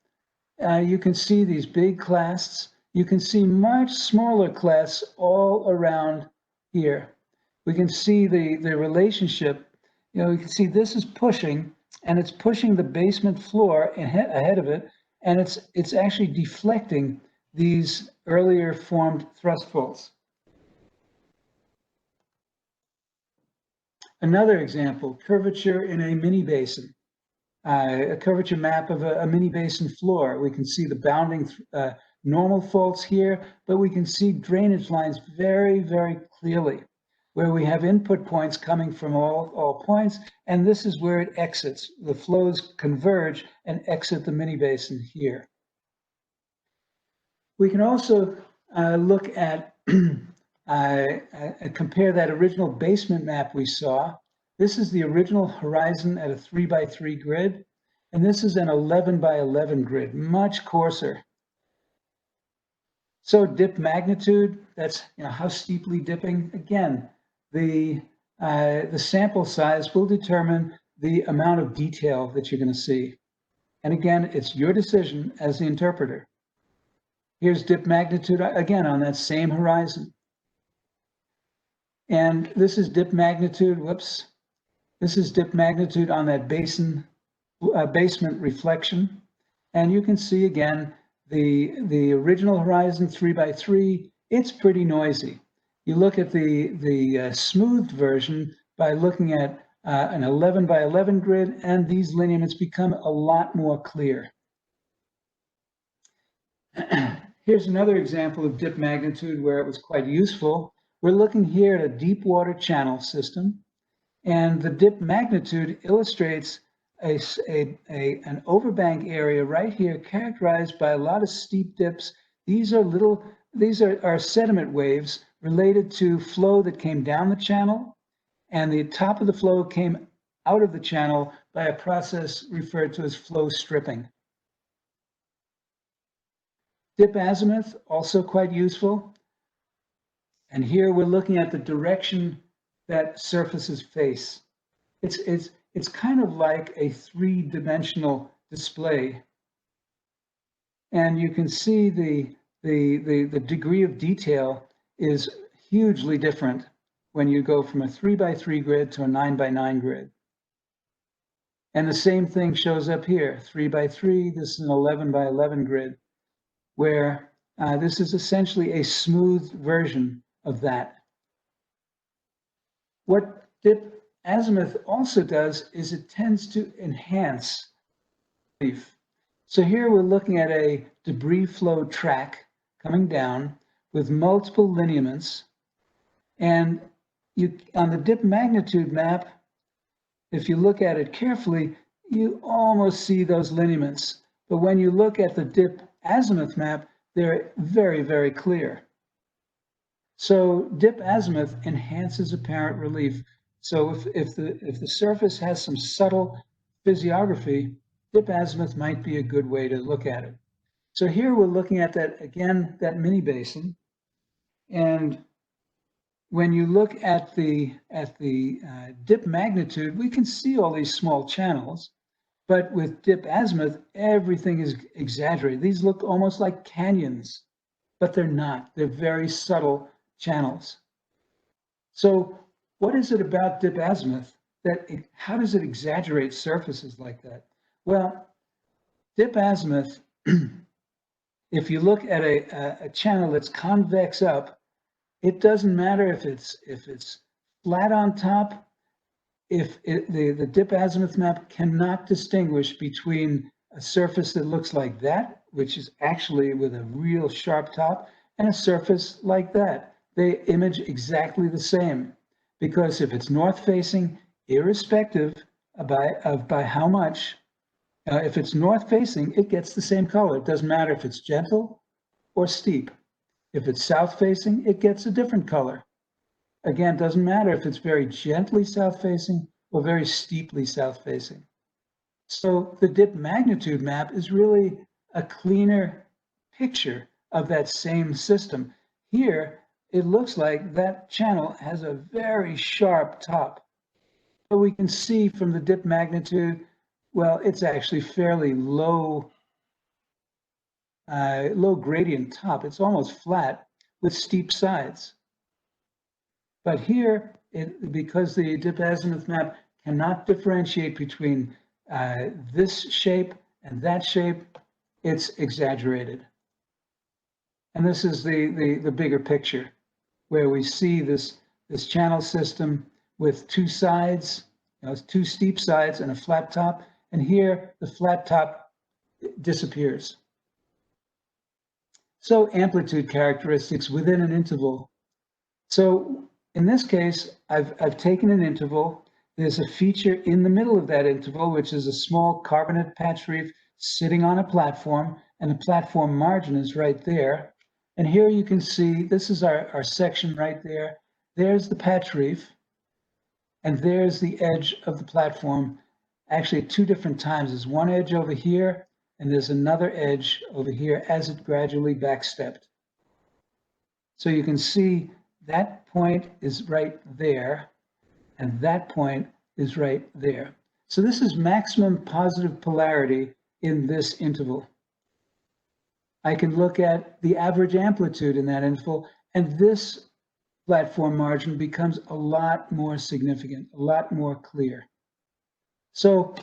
you can see these big clasts. You can see much smaller clasts all around here. We can see the relationship. You know, you can see this is pushing, and it's pushing the basement floor ahead of it, and it's actually deflecting these earlier formed thrust faults. Another example, curvature in a mini basin. A curvature map of a mini basin floor. We can see the bounding normal faults here, but we can see drainage lines very, very clearly, where we have input points coming from all points, and this is where it exits. The flows converge and exit the mini basin here. We can also look at compare that original basement map we saw. This is the original horizon at a 3x3 grid, and this is an 11x11 grid, much coarser. So dip magnitude, that's how steeply dipping. Again, the sample size will determine the amount of detail that you're going to see. And again, it's your decision as the interpreter. Here's dip magnitude, again, on that same horizon. And this is dip magnitude, whoops. This is dip magnitude on that basement reflection. And you can see again, the original horizon 3x3, it's pretty noisy. You look at the smoothed version by looking at an 11x11 grid, and these lineaments become a lot more clear. Here's another example of dip magnitude where it was quite useful. We're looking here at a deep water channel system, and the dip magnitude illustrates an overbank area right here characterized by a lot of steep dips. These are sediment waves related to flow that came down the channel, and the top of the flow came out of the channel by a process referred to as flow stripping. Dip azimuth, also quite useful. And here we're looking at the direction that surfaces face. It's kind of like a three-dimensional display. And you can see the degree of detail is hugely different when you go from a 3x3 grid to a 9x9 grid. And the same thing shows up here, 3x3, this is an 11x11 grid, where this is essentially a smooth version of that. What dip azimuth also does is it tends to enhance relief. So here we're looking at a debris flow track coming down with multiple lineaments. And on the dip magnitude map, if you look at it carefully, you almost see those lineaments. But when you look at the dip azimuth map, they're very, very clear. So dip azimuth enhances apparent relief. So if the surface has some subtle physiography, dip azimuth might be a good way to look at it. So here we're looking at that, again, that mini basin. And when you look at the dip magnitude, we can see all these small channels. But with dip azimuth, everything is exaggerated. These look almost like canyons, but they're not. They're very subtle channels. So what is it about dip azimuth how does it exaggerate surfaces like that? Well, dip azimuth, if you look at a channel that's convex up, it doesn't matter if it's flat on top. The dip azimuth map cannot distinguish between a surface that looks like that, which is actually with a real sharp top, and a surface like that. They image exactly the same, because if it's north facing, irrespective of by how much, if it's north facing, it gets the same color. It doesn't matter if it's gentle or steep. If it's south facing, it gets a different color. Again, it doesn't matter if it's very gently south facing or very steeply south facing. So the dip magnitude map is really a cleaner picture of that same system. Here, it looks like that channel has a very sharp top. But we can see from the dip magnitude, well, it's actually fairly low gradient top. It's almost flat with steep sides. But here, because the dip azimuth map cannot differentiate between this shape and that shape, it's exaggerated. And this is the bigger picture, where we see this channel system with two sides, two steep sides and a flat top. And here, the flat top disappears. So amplitude characteristics within an interval. So in this case, I've taken an interval. There's a feature in the middle of that interval, which is a small carbonate patch reef sitting on a platform, and the platform margin is right there. And here you can see, this is our section right there. There's the patch reef, and there's the edge of the platform. Actually, at two different times. There's one edge over here, and there's another edge over here as it gradually backstepped. So you can see that point is right there, and that point is right there. So this is maximum positive polarity in this interval. I can look at the average amplitude in that interval, and this platform margin becomes a lot more significant, a lot more clear. So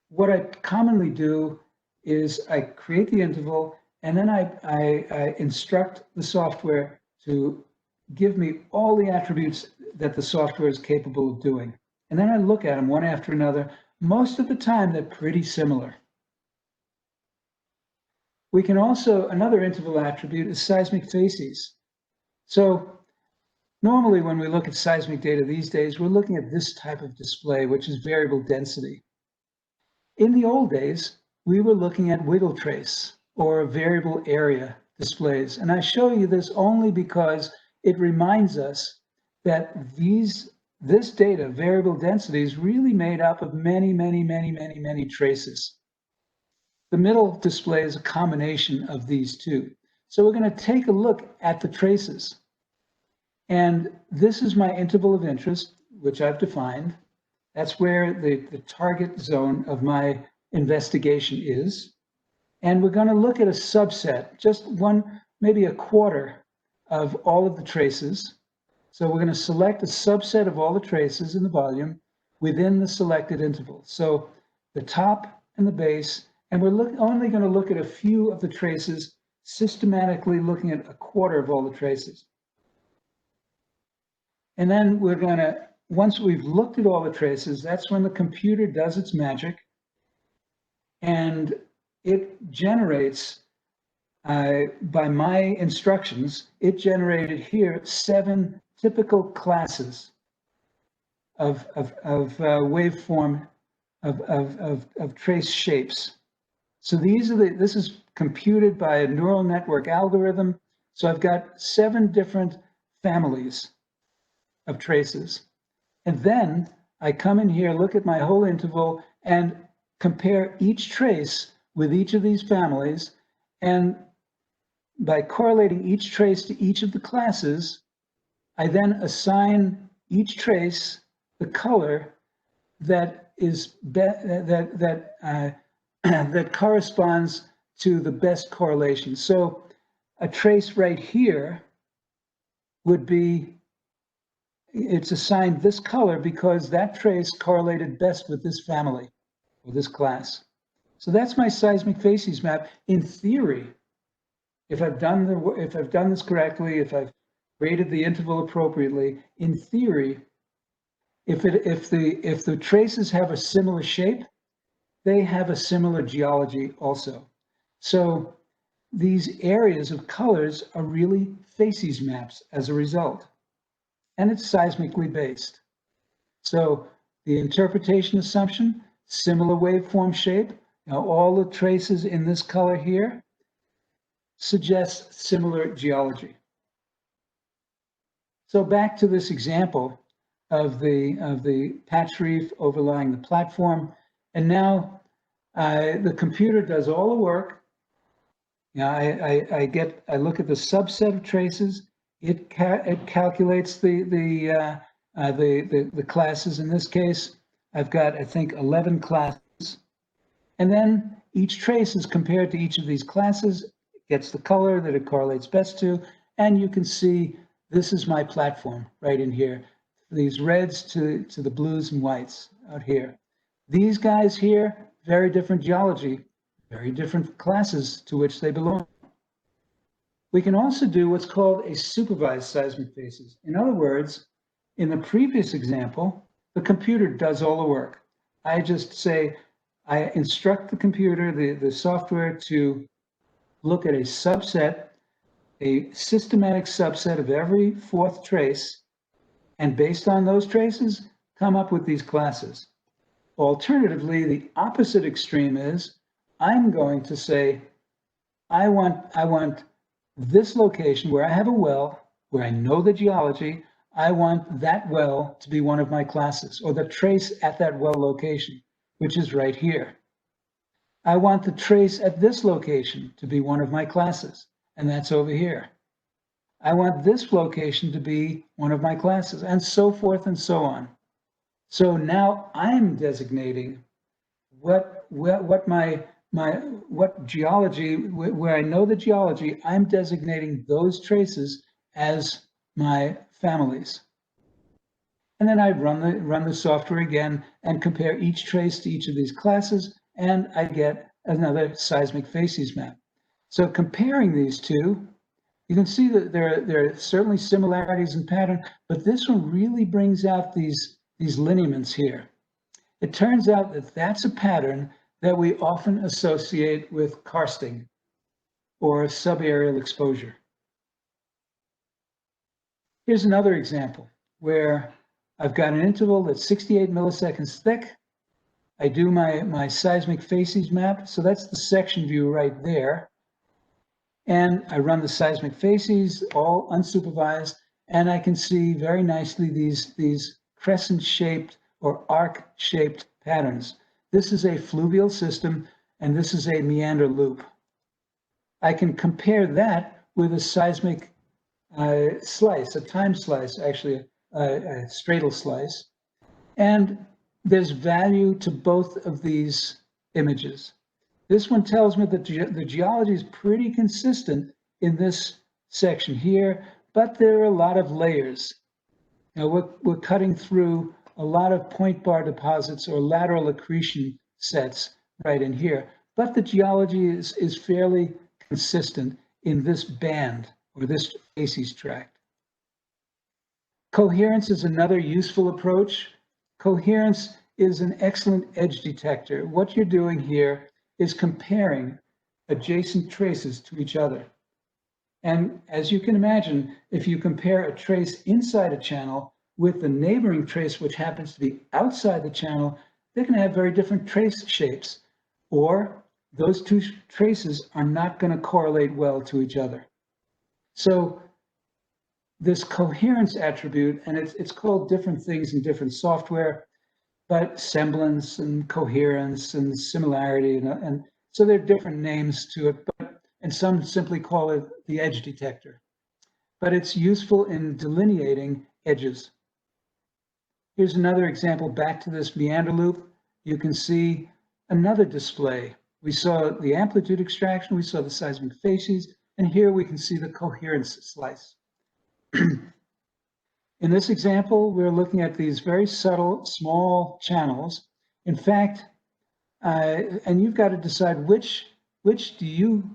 what I commonly do is I create the interval, and then I instruct the software to give me all the attributes that the software is capable of doing. And then I look at them one after another. Most of the time, they're pretty similar. We can also, another interval attribute is seismic facies. So normally when we look at seismic data these days, we're looking at this type of display, which is variable density. In the old days, we were looking at wiggle trace or variable area displays. And I show you this only because it reminds us that this data, variable density, is really made up of many, many, many, many, many traces. The middle display is a combination of these two. So we're going to take a look at the traces. And this is my interval of interest, which I've defined. That's where the target zone of my investigation is. And we're going to look at a subset, just one, maybe a quarter of all of the traces. So we're going to select a subset of all the traces in the volume within the selected interval. So the top and the base, and we're only going to look at a few of the traces, systematically looking at a quarter of all the traces. And then we're going to once we've looked at all the traces, that's when the computer does its magic, and it generates, by my instructions, it generated here 7 typical classes of waveform of trace shapes. So this is computed by a neural network algorithm. So I've got 7 different families of traces. And then I come in here, look at my whole interval, and compare each trace with each of these families. And by correlating each trace to each of the classes, I then assign each trace the color that is that corresponds to the best correlation. So a trace right here would be, it's assigned this color because that trace correlated best with this family or this class. So that's my seismic facies map. In theory, if I've done this correctly, if I've graded the interval appropriately, in theory, if the traces have a similar shape, they have a similar geology also. So these areas of colors are really facies maps as a result, and it's seismically based. So the interpretation assumption, similar waveform shape. Now all the traces in this color here suggest similar geology. So back to this example of the patch reef overlying the platform, and now the computer does all the work. Now I look at the subset of traces. It calculates the classes. In this case, I've got, I think, 11 classes, and then each trace is compared to each of these classes. Gets the color that it correlates best to, and you can see this is my platform right in here. These reds to the blues and whites out here. These guys here, very different geology, very different classes to which they belong. We can also do what's called a supervised seismic facies. In other words, in the previous example, the computer does all the work. I just say, I instruct the computer, the software, to look at a subset, a systematic subset of every 4th trace, and based on those traces, come up with these classes. Alternatively, the opposite extreme is, I'm going to say, I want this location where I have a well, where I know the geology, I want that well to be one of my classes, or the trace at that well location, which is right here. I want the trace at this location to be one of my classes, and that's over here. I want this location to be one of my classes, and so forth and so on. So now I'm designating what geology, where I know the geology, I'm designating those traces as my families. And then I run the software again and compare each trace to each of these classes, and I get another seismic facies map. So comparing these two, you can see that there are certainly similarities in pattern, but this one really brings out these lineaments here. It turns out that that's a pattern that we often associate with karsting or subaerial exposure. Here's another example where I've got an interval that's 68 milliseconds thick. I do my seismic facies map, so that's the section view right there. And I run the seismic facies, all unsupervised, and I can see very nicely these crescent-shaped or arc-shaped patterns. This is a fluvial system, and this is a meander loop. I can compare that with a seismic slice, a time slice, actually a straddle slice. And there's value to both of these images. This one tells me that the geology is pretty consistent in this section here, but there are a lot of layers. Now we're cutting through a lot of point bar deposits or lateral accretion sets right in here, but the geology is fairly consistent in this band or this facies tract. Coherence is another useful approach. Coherence is an excellent edge detector. What you're doing here is comparing adjacent traces to each other. And as you can imagine, if you compare a trace inside a channel with the neighboring trace, which happens to be outside the channel, they can have very different trace shapes, or those two traces are not going to correlate well to each other. So this coherence attribute, and it's called different things in different software, but semblance and coherence and similarity, and so there are different names to it, and some simply call it the edge detector. But it's useful in delineating edges. Here's another example back to this meander loop. You can see another display. We saw the amplitude extraction, we saw the seismic facies, and here we can see the coherence slice. In this example, we're looking at these very subtle, small channels. In fact, and you've got to decide which do you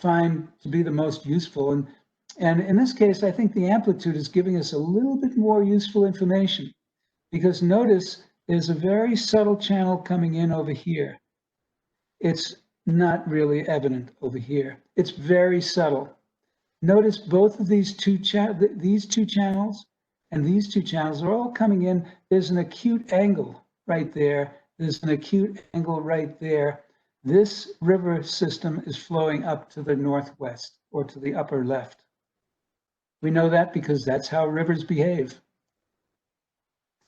find to be the most useful. And in this case, I think the amplitude is giving us a little bit more useful information, because notice there's a very subtle channel coming in over here. It's not really evident over here. It's very subtle. Notice both of these two channels and these two channels are all coming in. There's an acute angle right there. There's an acute angle right there. This river system is flowing up to the northwest or to the upper left. We know that because that's how rivers behave.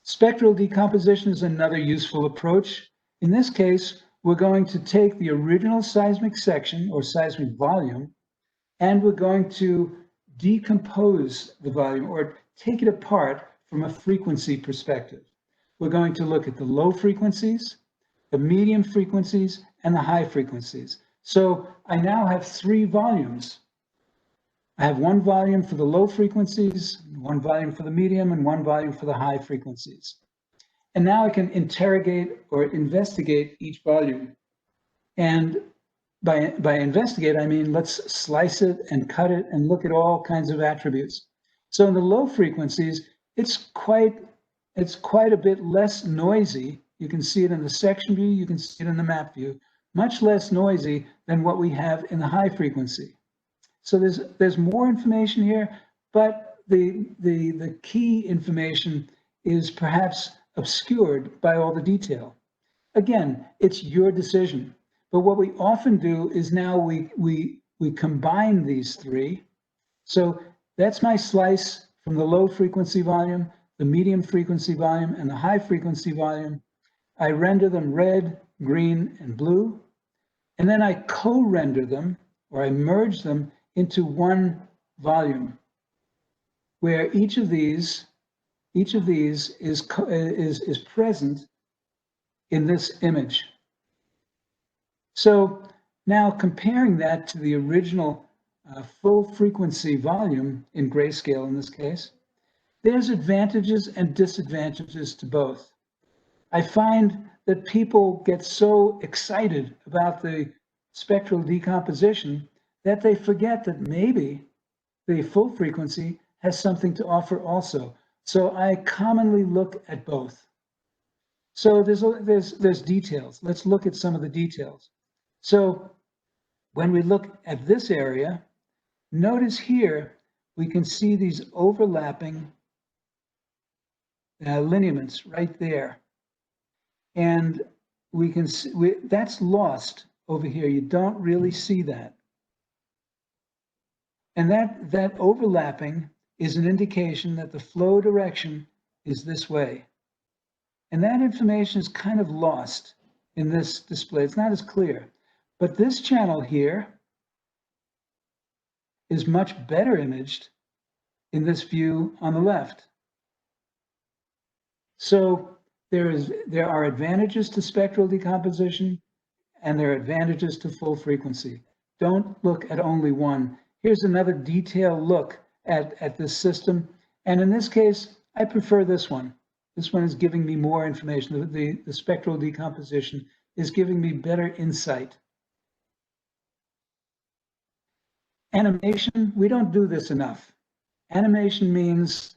Spectral decomposition is another useful approach. In this case, we're going to take the original seismic section or seismic volume, and we're going to decompose the volume or take it apart from a frequency perspective. We're going to look at the low frequencies, the medium frequencies, and the high frequencies. So I now have 3 volumes. I have one volume for the low frequencies, one volume for the medium, and one volume for the high frequencies. And now I can interrogate or investigate each volume. And by investigate, I mean let's slice it and cut it and look at all kinds of attributes. So in the low frequencies, it's quite a bit less noisy. You can see it in the section view, you can see it in the map view, much less noisy than what we have in the high frequency. So there's more information here, but the key information is perhaps obscured by all the detail. Again, it's your decision. But what we often do is now we combine these 3. So that's my slice from the low frequency volume, the medium frequency volume, and the high frequency volume. I render them red, green, and blue. And then I co-render them, or I merge them into one volume, where each of these is present in this image. So now comparing that to the original full frequency volume in grayscale in this case, there's advantages and disadvantages to both. I find that people get so excited about the spectral decomposition that they forget that maybe the full frequency has something to offer also. So I commonly look at both. So there's details. Let's look at some of the details. So when we look at this area, notice here we can see these overlapping lineaments right there. And we can see that's lost over here. You don't really see that. And that overlapping is an indication that the flow direction is this way. And that information is kind of lost in this display. It's not as clear. But this channel here is much better imaged in this view on the left. So there are advantages to spectral decomposition, and there are advantages to full frequency. Don't look at only one. Here's another detailed look at this system. And in this case, I prefer this one. This one is giving me more information. The spectral decomposition is giving me better insight. Animation, we don't do this enough. Animation means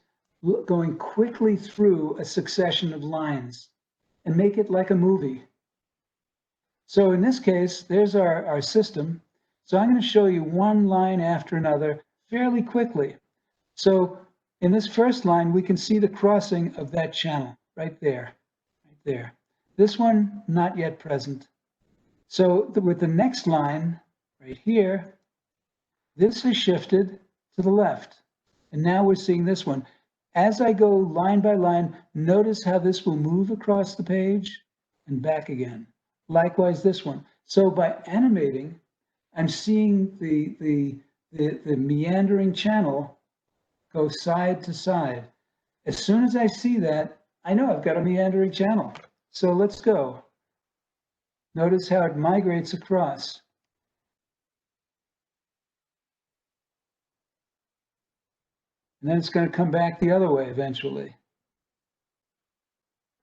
going quickly through a succession of lines and make it like a movie. So in this case, there's our system. So I'm going to show you one line after another fairly quickly. So in this first line, we can see the crossing of that channel right there, right there. This one, not yet present. So with the next line right here, this has shifted to the left. And now we're seeing this one. As I go line by line, notice how this will move across the page and back again. Likewise, this one. So by animating, I'm seeing the meandering channel go side to side. As soon as I see that, I know I've got a meandering channel. So let's go. Notice how it migrates across. And then it's going to come back the other way eventually.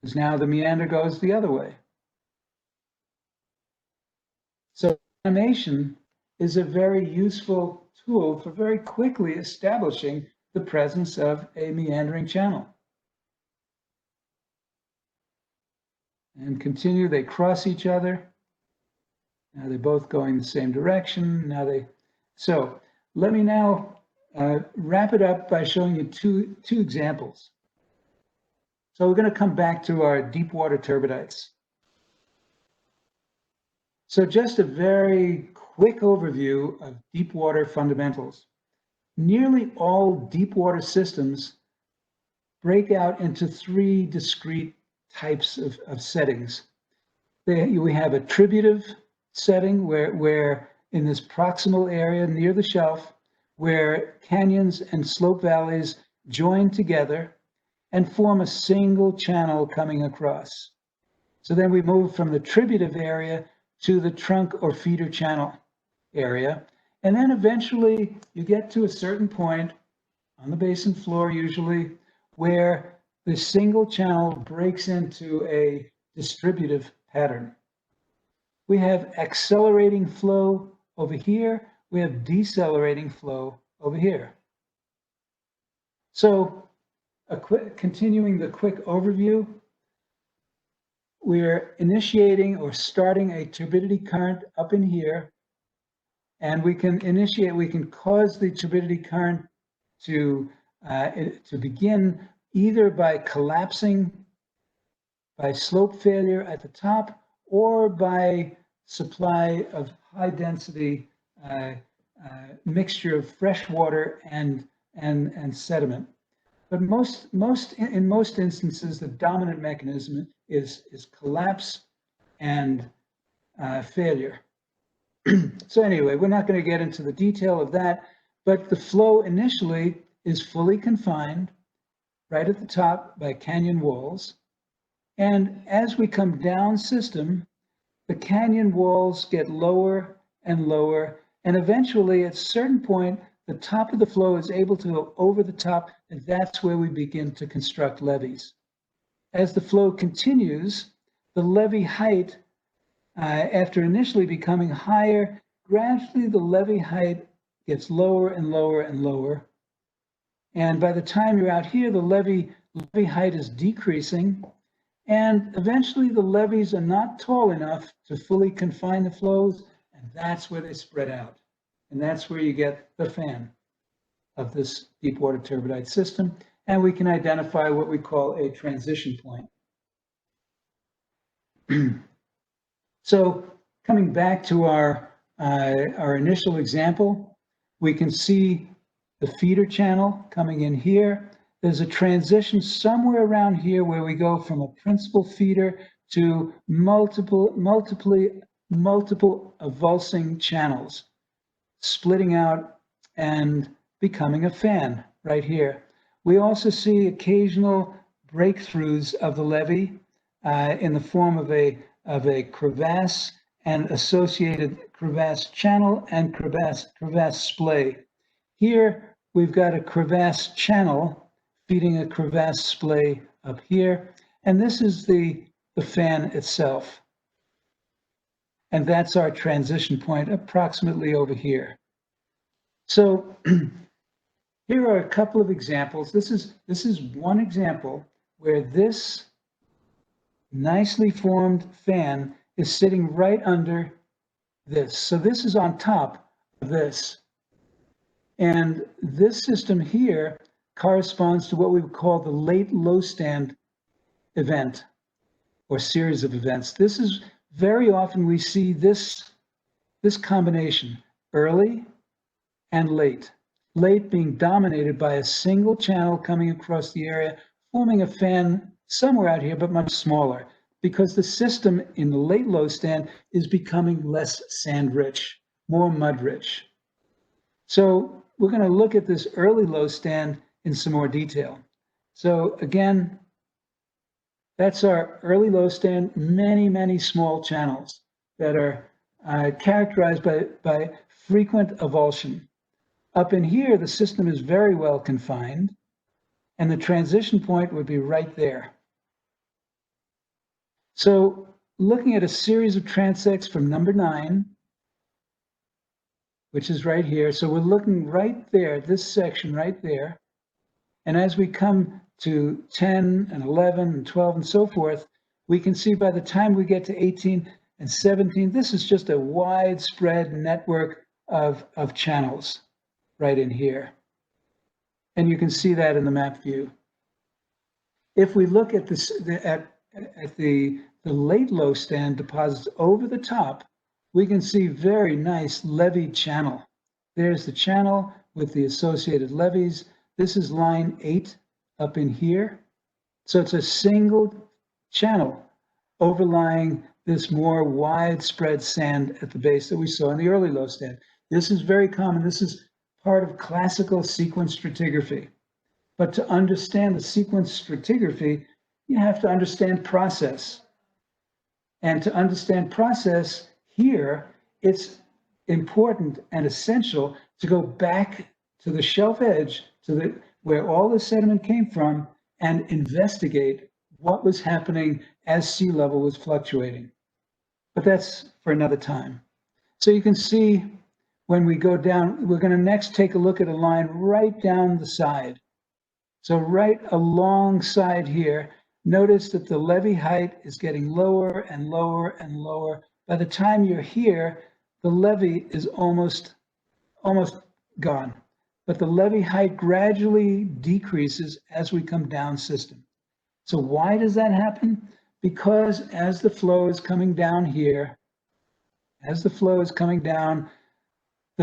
Because now the meander goes the other way. So animation is a very useful tool for very quickly establishing the presence of a meandering channel. And continue, they cross each other. Now they're both going the same direction. So let me now wrap it up by showing you two examples. So we're going to come back to our deep water turbidites. So just a very quick overview of deep water fundamentals. Nearly all deep water systems break out into three discrete types of settings. We have a tributive setting where in this proximal area near the shelf, where canyons and slope valleys join together and form a single channel coming across. So then we move from the tributive area to the trunk or feeder channel area. And then eventually you get to a certain point on the basin floor usually where the single channel breaks into a distributive pattern. We have accelerating flow over here. We have decelerating flow over here. So continuing the quick overview, we're initiating or starting a turbidity current up in here. And we can cause the turbidity current to begin either by collapsing, by slope failure at the top, or by supply of high density mixture of fresh water and sediment. But in most instances, the dominant mechanism is collapse and failure. So anyway, we're not going to get into the detail of that, but the flow initially is fully confined right at the top by canyon walls. And as we come down system, the canyon walls get lower and lower, and eventually at a certain point, the top of the flow is able to go over the top, and that's where we begin to construct levees. As the flow continues, the levee height, after initially becoming higher, gradually the levee height gets lower and lower and lower. And by the time you're out here, the levee height is decreasing. And eventually the levees are not tall enough to fully confine the flows, and that's where they spread out. And that's where you get the fan of this deep water turbidite system. And we can identify what we call a transition point. So coming back to our initial example, we can see the feeder channel coming in here. There's a transition somewhere around here where we go from a principal feeder to multiple avulsing channels, splitting out and becoming a fan right here. We also see occasional breakthroughs of the levee in the form of a crevasse and associated crevasse channel and crevasse splay. Here we've got a crevasse channel feeding a crevasse splay up here, and this is the fan itself. And that's our transition point approximately over here. So Here are a couple of examples. This is one example where this nicely formed fan is sitting right under this. So this is on top of this. And this system here corresponds to what we would call the late low stand event or series of events. This is very often we see this combination, early and late. Late being dominated by a single channel coming across the area, forming a fan somewhere out here, but much smaller, because the system in the late low stand is becoming less sand rich, more mud rich. So we're going to look at this early low stand in some more detail. So again, that's our early low stand, many small channels that are characterized by frequent avulsion. Up in here, the system is very well confined, and the transition point would be right there. So looking at a series of transects from number 9, which is right here. So we're looking right there, this section right there. And as we come to 10 and 11 and 12 and so forth, we can see by the time we get to 18 and 17, this is just a widespread network of channels right in here. And you can see that in the map view. If we look at this, at the late low stand deposits over the top, we can see very nice levee channel. There's the channel with the associated levees. This is line 8 up in here. So it's a single channel overlying this more widespread sand at the base that we saw in the early low stand. This is very common. This is part of classical sequence stratigraphy. But to understand the sequence stratigraphy, you have to understand process. And to understand process here, it's important and essential to go back to the shelf edge, to where all the sediment came from, and investigate what was happening as sea level was fluctuating. But that's for another time. So you can see when we go down, we're going to next take a look at a line right down the side. So right alongside here, notice that the levee height is getting lower and lower and lower. By the time you're here, the levee is almost gone. But the levee height gradually decreases as we come down system. So why does that happen? Because as the flow is coming down here, the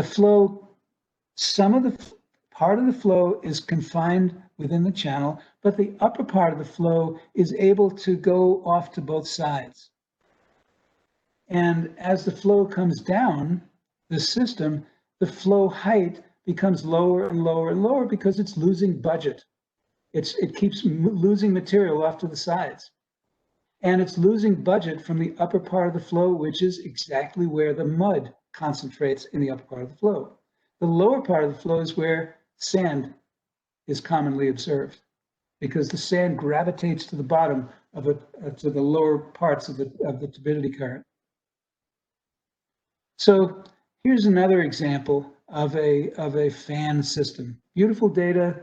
flow, some of the part of the flow is confined within the channel, but the upper part of the flow is able to go off to both sides. And as the flow comes down the system, the flow height becomes lower and lower and lower because it's losing budget. It keeps losing material off to the sides. And it's losing budget from the upper part of the flow, which is exactly where the mud concentrates in the upper part of the flow. The lower part of the flow is where sand is commonly observed, because the sand gravitates to the bottom of it, to the lower parts of the turbidity current. So here's another example of a fan system. Beautiful data.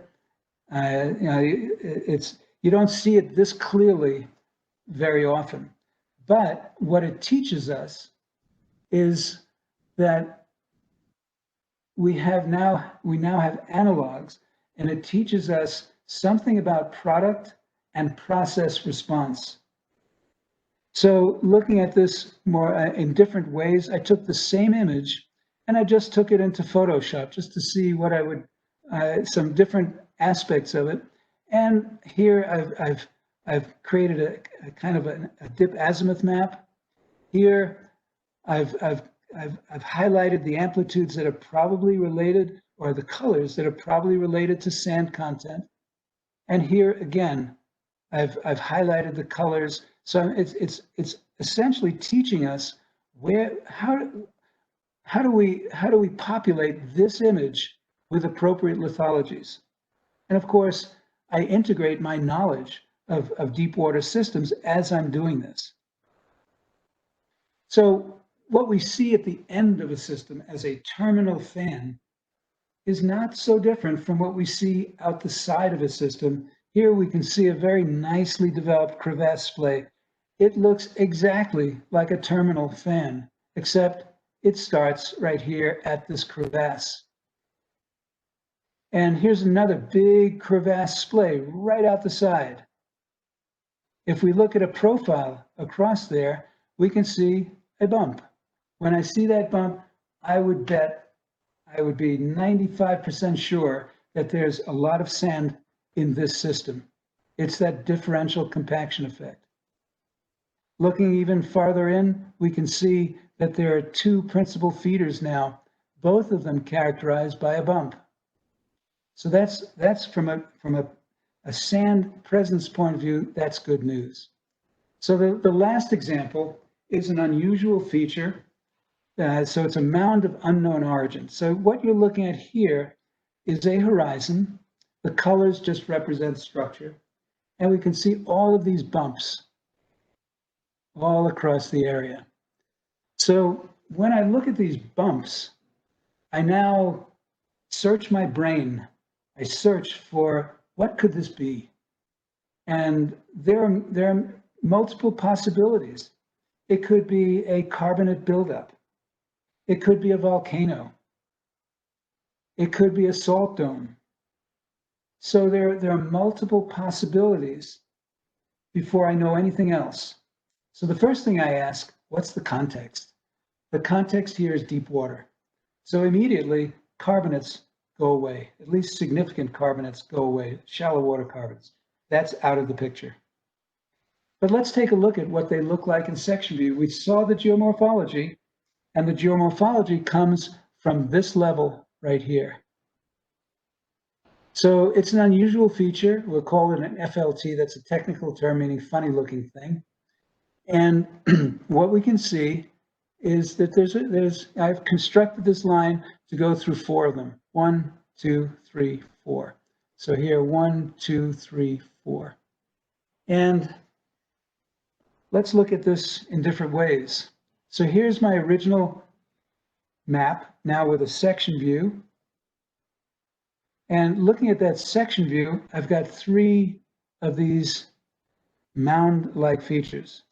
You don't see it this clearly very often, but what it teaches us is that we now have analogs, and it teaches us something about product and process response. So looking at this more in different ways, I took the same image and I just took it into Photoshop just to see what I would, some different aspects of it. And here I've created a kind of a dip azimuth map. Here I've highlighted the amplitudes that are probably related, or the colors that are probably related to sand content. And here again, I've highlighted the colors. So it's essentially teaching us how do we populate this image with appropriate lithologies. And of course, I integrate my knowledge of deep water systems as I'm doing this. So what we see at the end of a system as a terminal fan is not so different from what we see out the side of a system. Here we can see a very nicely developed crevasse splay. It looks exactly like a terminal fan, except it starts right here at this crevasse. And here's another big crevasse splay right out the side. If we look at a profile across there, we can see a bump. When I see that bump, I would be 95% sure that there's a lot of sand in this system. It's that differential compaction effect. Looking even farther in, we can see that there are two principal feeders now, both of them characterized by a bump. So that's from a sand presence point of view, that's good news. So the last example is an unusual feature. So it's a mound of unknown origin. So what you're looking at here is a horizon. The colors just represent structure. And we can see all of these bumps all across the area. So when I look at these bumps, I now search my brain. I search for what could this be? And there are multiple possibilities. It could be a carbonate buildup. It could be a volcano. It could be a salt dome. So there are multiple possibilities before I know anything else. So the first thing I ask, what's the context? The context here is deep water. So immediately carbonates go away, at least significant carbonates go away, shallow water carbonates. That's out of the picture. But let's take a look at what they look like in section view. We saw the geomorphology, and the geomorphology comes from this level right here. So it's an unusual feature. We'll call it an FLT. That's a technical term meaning funny looking thing. And what we can see is that I've constructed this line to go through four of them. 1, 2, 3, 4. So here, 1, 2, 3, 4. And let's look at this in different ways. So here's my original map, now with a section view. And looking at that section view, I've got three of these mound-like features.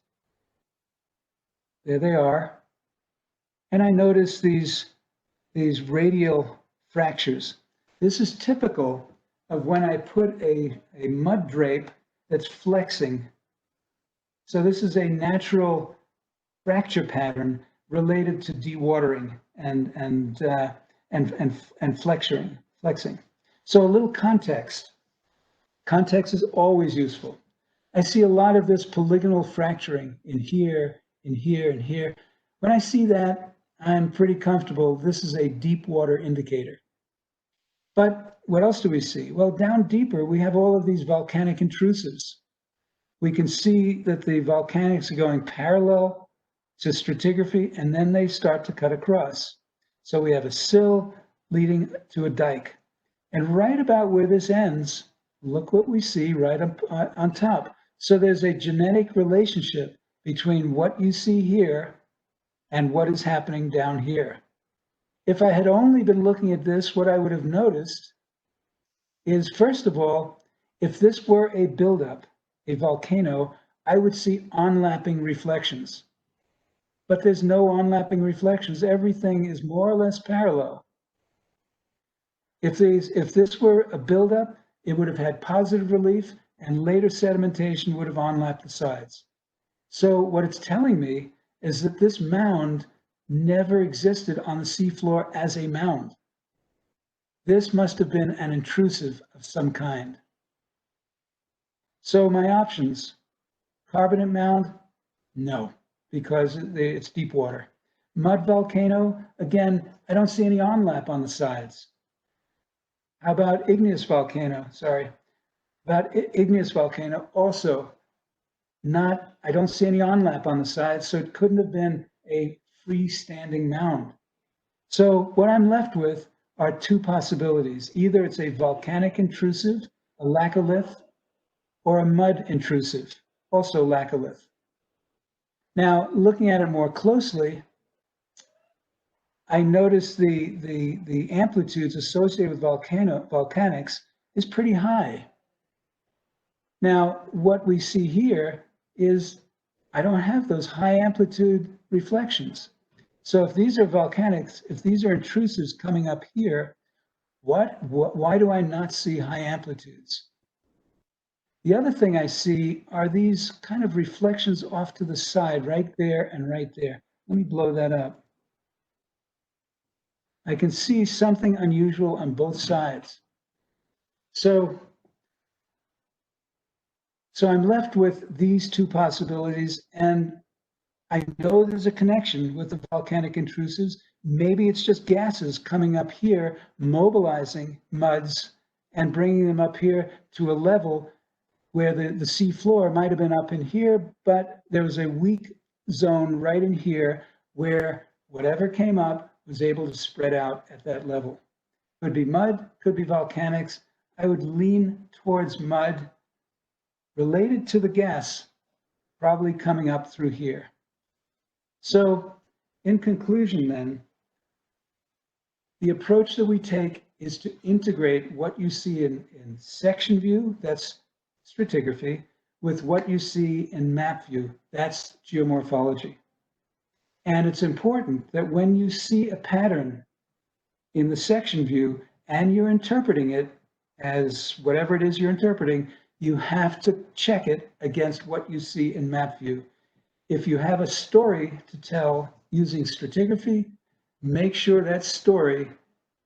There they are. And I notice these radial fractures. This is typical of when I put a mud drape that's flexing. So this is a natural fracture pattern related to dewatering and flexing. So a little context. Context is always useful. I see a lot of this polygonal fracturing in here, in here, and here. When I see that, I'm pretty comfortable. This is a deep water indicator. But what else do we see? Well, down deeper, we have all of these volcanic intrusives. We can see that the volcanics are going parallel to stratigraphy, and then they start to cut across. So we have a sill leading to a dike. And right about where this ends, look what we see right up on top. So there's a genetic relationship between what you see here and what is happening down here. If I had only been looking at this, what I would have noticed is, first of all, if this were a buildup, a volcano, I would see onlapping reflections. But there's no onlapping reflections. Everything is more or less parallel. If this were a buildup, it would have had positive relief, and later sedimentation would have onlapped the sides. So what it's telling me is that this mound never existed on the seafloor as a mound. This must have been an intrusive of some kind. So my options: carbonate mound, no, because it's deep water. Mud volcano, again, I don't see any onlap on the sides. How about igneous volcano? Sorry, about igneous volcano, also not, I don't see any onlap on the sides, so it couldn't have been a freestanding mound. So what I'm left with are two possibilities. Either it's a volcanic intrusive, a laccolith, or a mud intrusive, also laccolith. Now, looking at it more closely, I noticed the amplitudes associated with volcanics is pretty high. Now, what we see here is I don't have those high amplitude reflections. So if these are volcanics, if these are intrusives coming up here, why do I not see high amplitudes? The other thing I see are these kind of reflections off to the side, right there and right there. Let me blow that up. I can see something unusual on both sides. So I'm left with these two possibilities, and I know there's a connection with the volcanic intrusives. Maybe it's just gases coming up here, mobilizing muds and bringing them up here to a level where the sea floor might have been up in here, but there was a weak zone right in here where whatever came up was able to spread out at that level. Could be mud, could be volcanics. I would lean towards mud related to the gas, probably coming up through here. So in conclusion then, the approach that we take is to integrate what you see in section view, that's stratigraphy, with what you see in map view, that's geomorphology. And it's important that when you see a pattern in the section view and you're interpreting it as whatever it is you're interpreting, you have to check it against what you see in map view. If you have a story to tell using stratigraphy, make sure that story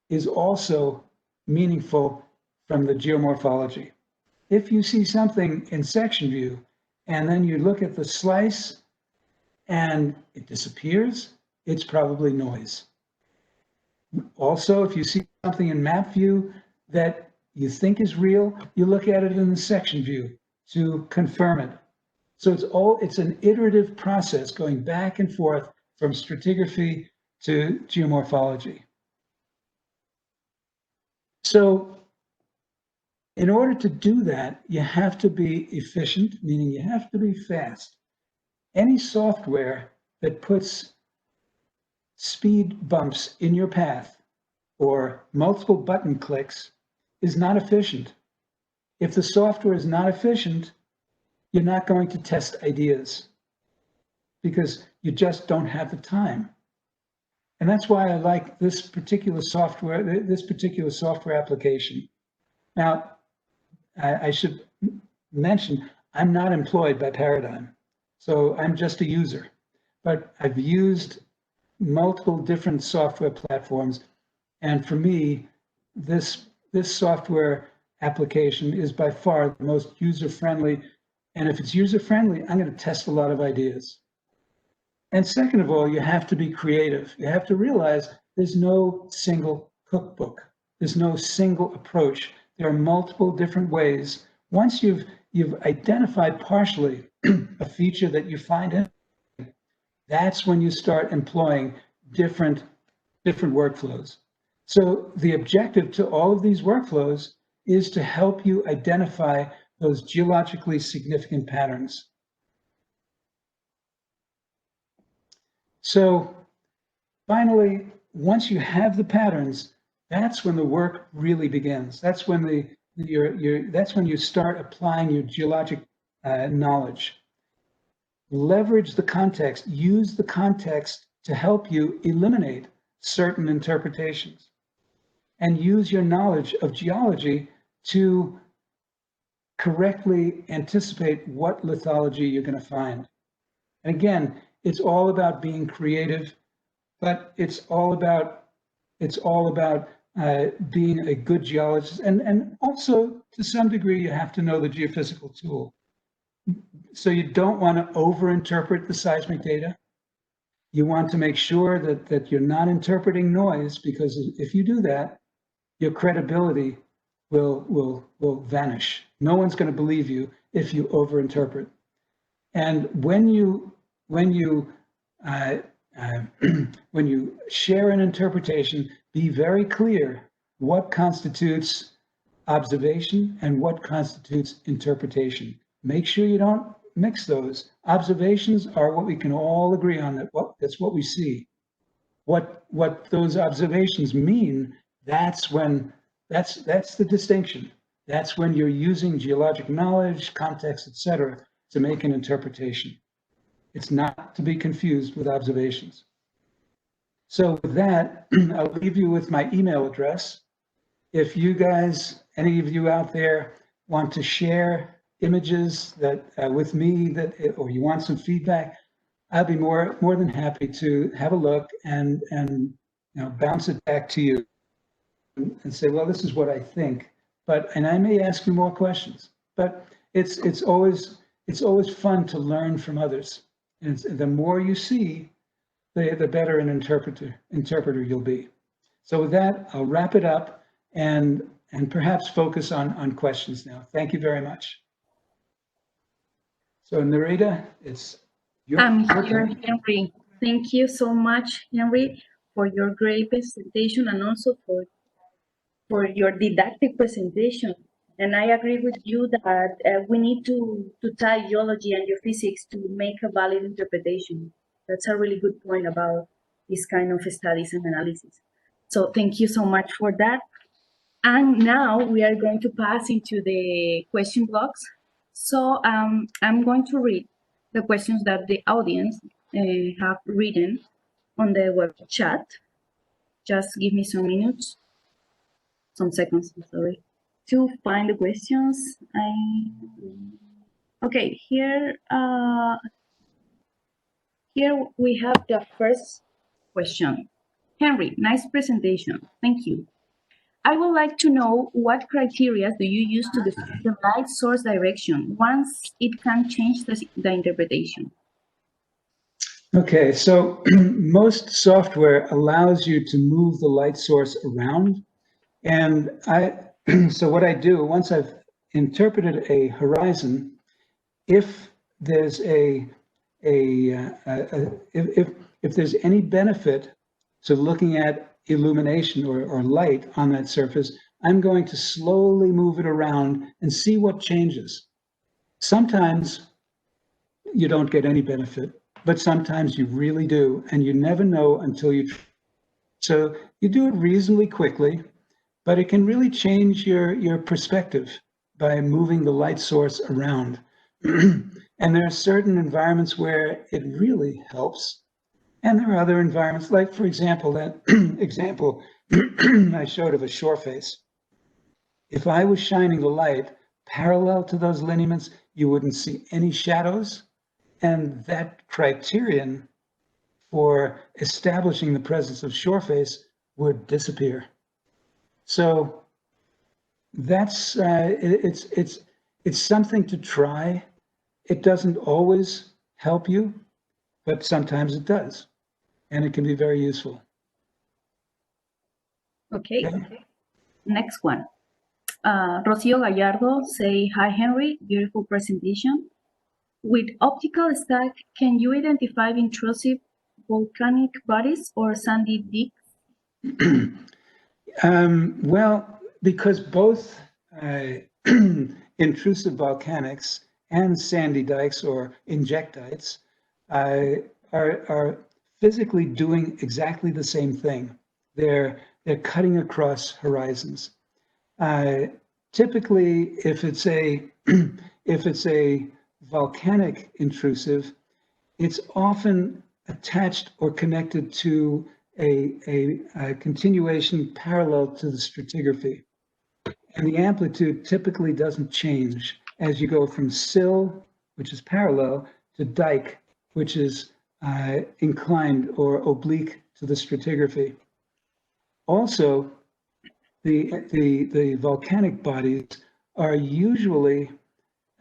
is also meaningful from the geomorphology. If you see something in section view and then you look at the slice and it disappears, it's probably noise. Also, if you see something in map view that you think is real, you look at it in the section view to confirm it. So it's an iterative process going back and forth from stratigraphy to geomorphology. So in order to do that, you have to be efficient, meaning you have to be fast. Any software that puts speed bumps in your path or multiple button clicks is not efficient. If the software is not efficient, you're not going to test ideas because you just don't have the time. And that's why I like this particular software application. Now, I should mention, I'm not employed by Paradigm, so I'm just a user. But I've used multiple different software platforms, and for me, this software application is by far the most user-friendly. And if it's user-friendly, I'm going to test a lot of ideas. And second of all, you have to be creative. You have to realize there's no single cookbook. There's no single approach. There are multiple different ways. Once you've identified partially a feature that you find in, that's when you start employing different workflows. So the objective to all of these workflows is to help you identify those geologically significant patterns. So finally, once you have the patterns, that's when the work really begins. That's when that's when you start applying your geologic knowledge. Leverage the context, use the context to help you eliminate certain interpretations, and use your knowledge of geology to correctly anticipate what lithology you're going to find. And again, it's all about being creative, but it's all about being a good geologist, and also to some degree you have to know the geophysical tool. So you don't want to overinterpret the seismic data. You want to make sure that you're not interpreting noise, because if you do that, your credibility will vanish. No one's going to believe you if you overinterpret. And when you share an interpretation, be very clear what constitutes observation and what constitutes interpretation. Make sure you don't mix those. Observations are what we can all agree on, that's what we see. what those observations mean, that's the distinction. That's when you're using geologic knowledge, context, etc., to make an interpretation. It's not to be confused with observations. So with that, I'll leave you with my email address. If you guys, any of you out there, want to share images that with me, or you want some feedback, I'll be more than happy to have a look and bounce it back to you and say, well, this is what I think. And I may ask you more questions. But it's always fun to learn from others. And the more you see, the better an interpreter you'll be. So with that, I'll wrap it up and perhaps focus on questions now. Thank you very much. So Narita, it's your here, Henry. Thank you so much, Henry, for your great presentation and also for your didactic presentation. And I agree with you that we need to tie geology and geophysics to make a valid interpretation. That's a really good point about this kind of studies and analysis. So thank you so much for that. And now we are going to pass into the question blocks. So I'm going to read the questions that the audience have written on the web chat. Just give me some minutes, some seconds, sorry, to find the questions. Okay, here we have the first question. Henry, nice presentation. Thank you. I would like to know what criteria do you use to define the light source direction once it can change the interpretation? Okay, so most software allows you to move the light source around. And so what I do, once I've interpreted a horizon, if there's if there's any benefit to looking at illumination or light on that surface, I'm going to slowly move it around and see what changes. Sometimes you don't get any benefit, but sometimes you really do, and you never know until you try. So you do it reasonably quickly, but it can really change your perspective by moving the light source around. And there are certain environments where it really helps. And there are other environments, like, for example, that example I showed of a shore face. If I was shining the light parallel to those lineaments, you wouldn't see any shadows. And that criterion for establishing the presence of shore face would disappear. So that's it's something to try. It doesn't always help you, but sometimes it does, and it can be very useful. Okay. Next one. Rocio Gallardo say, hi Henry, beautiful presentation. With Optical Stack, can you identify intrusive volcanic bodies or sandy dips? Well, because both intrusive volcanics and sandy dikes or injectites are physically doing exactly the same thing. They're cutting across horizons. Typically, if it's a volcanic intrusive, it's often attached or connected to a continuation parallel to the stratigraphy. And the amplitude typically doesn't change as you go from sill, which is parallel, to dike, which is inclined or oblique to the stratigraphy. Also, the volcanic bodies are usually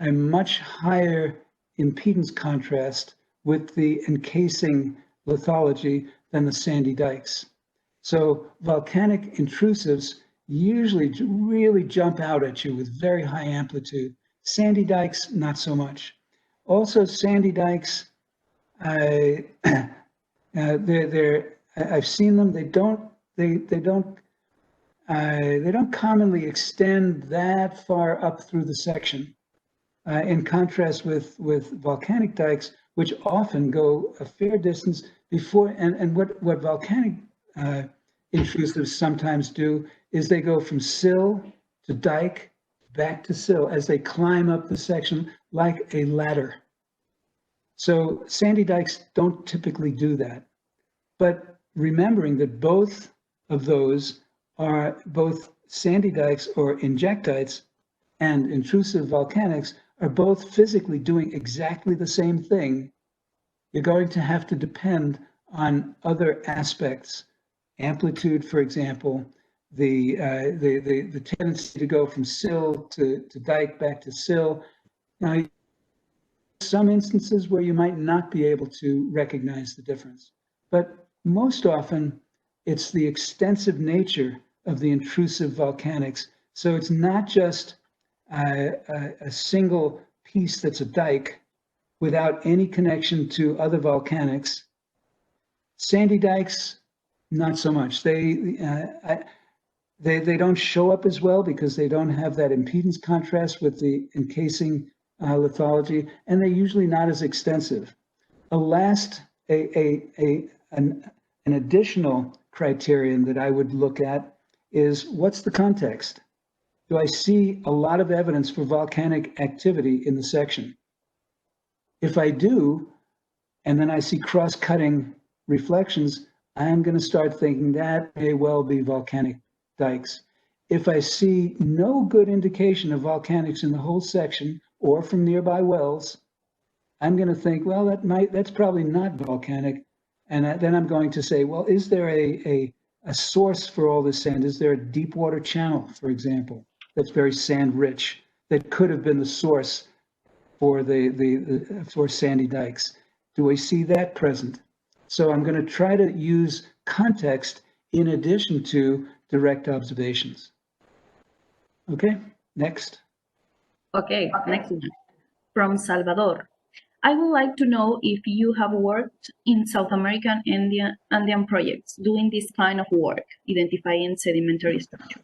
a much higher impedance contrast with the encasing lithology than the sandy dikes. So volcanic intrusives usually really jump out at you with very high amplitude. Sandy dikes, not so much. Also, sandy dikes, I've seen them. They don't commonly extend that far up through the section. In contrast with volcanic dikes, which often go a fair distance before, and what volcanic intrusives sometimes do is they go from sill to dike, back to sill as they climb up the section like a ladder. So sandy dikes don't typically do that. But remembering that both of those are both sandy dikes or injectites and intrusive volcanics are both physically doing exactly the same thing, you're going to have to depend on other aspects. Amplitude, for example, the tendency to go from sill to dike back to sill. Now, some instances where you might not be able to recognize the difference, but most often it's the extensive nature of the intrusive volcanics. So it's not just a single piece that's a dike without any connection to other volcanics. Sandy dikes, not so much. They don't show up as well because they don't have that impedance contrast with the encasing lithology, and they're usually not as extensive. An additional criterion that I would look at is what's the context? Do I see a lot of evidence for volcanic activity in the section? If I do, and then I see cross-cutting reflections, I'm going to start thinking that may well be volcanic dikes. If I see no good indication of volcanics in the whole section or from nearby wells, I'm going to think, well, that's probably not volcanic. And then I'm going to say, well, is there a source for all this sand? Is there a deep water channel, for example, that's very sand rich that could have been the source for for sandy dikes? Do we see that present? So I'm going to try to use context in addition to direct observations. Okay, next. Okay, next one. From Salvador. I would like to know if you have worked in South American Andean projects doing this kind of work, identifying sedimentary structure.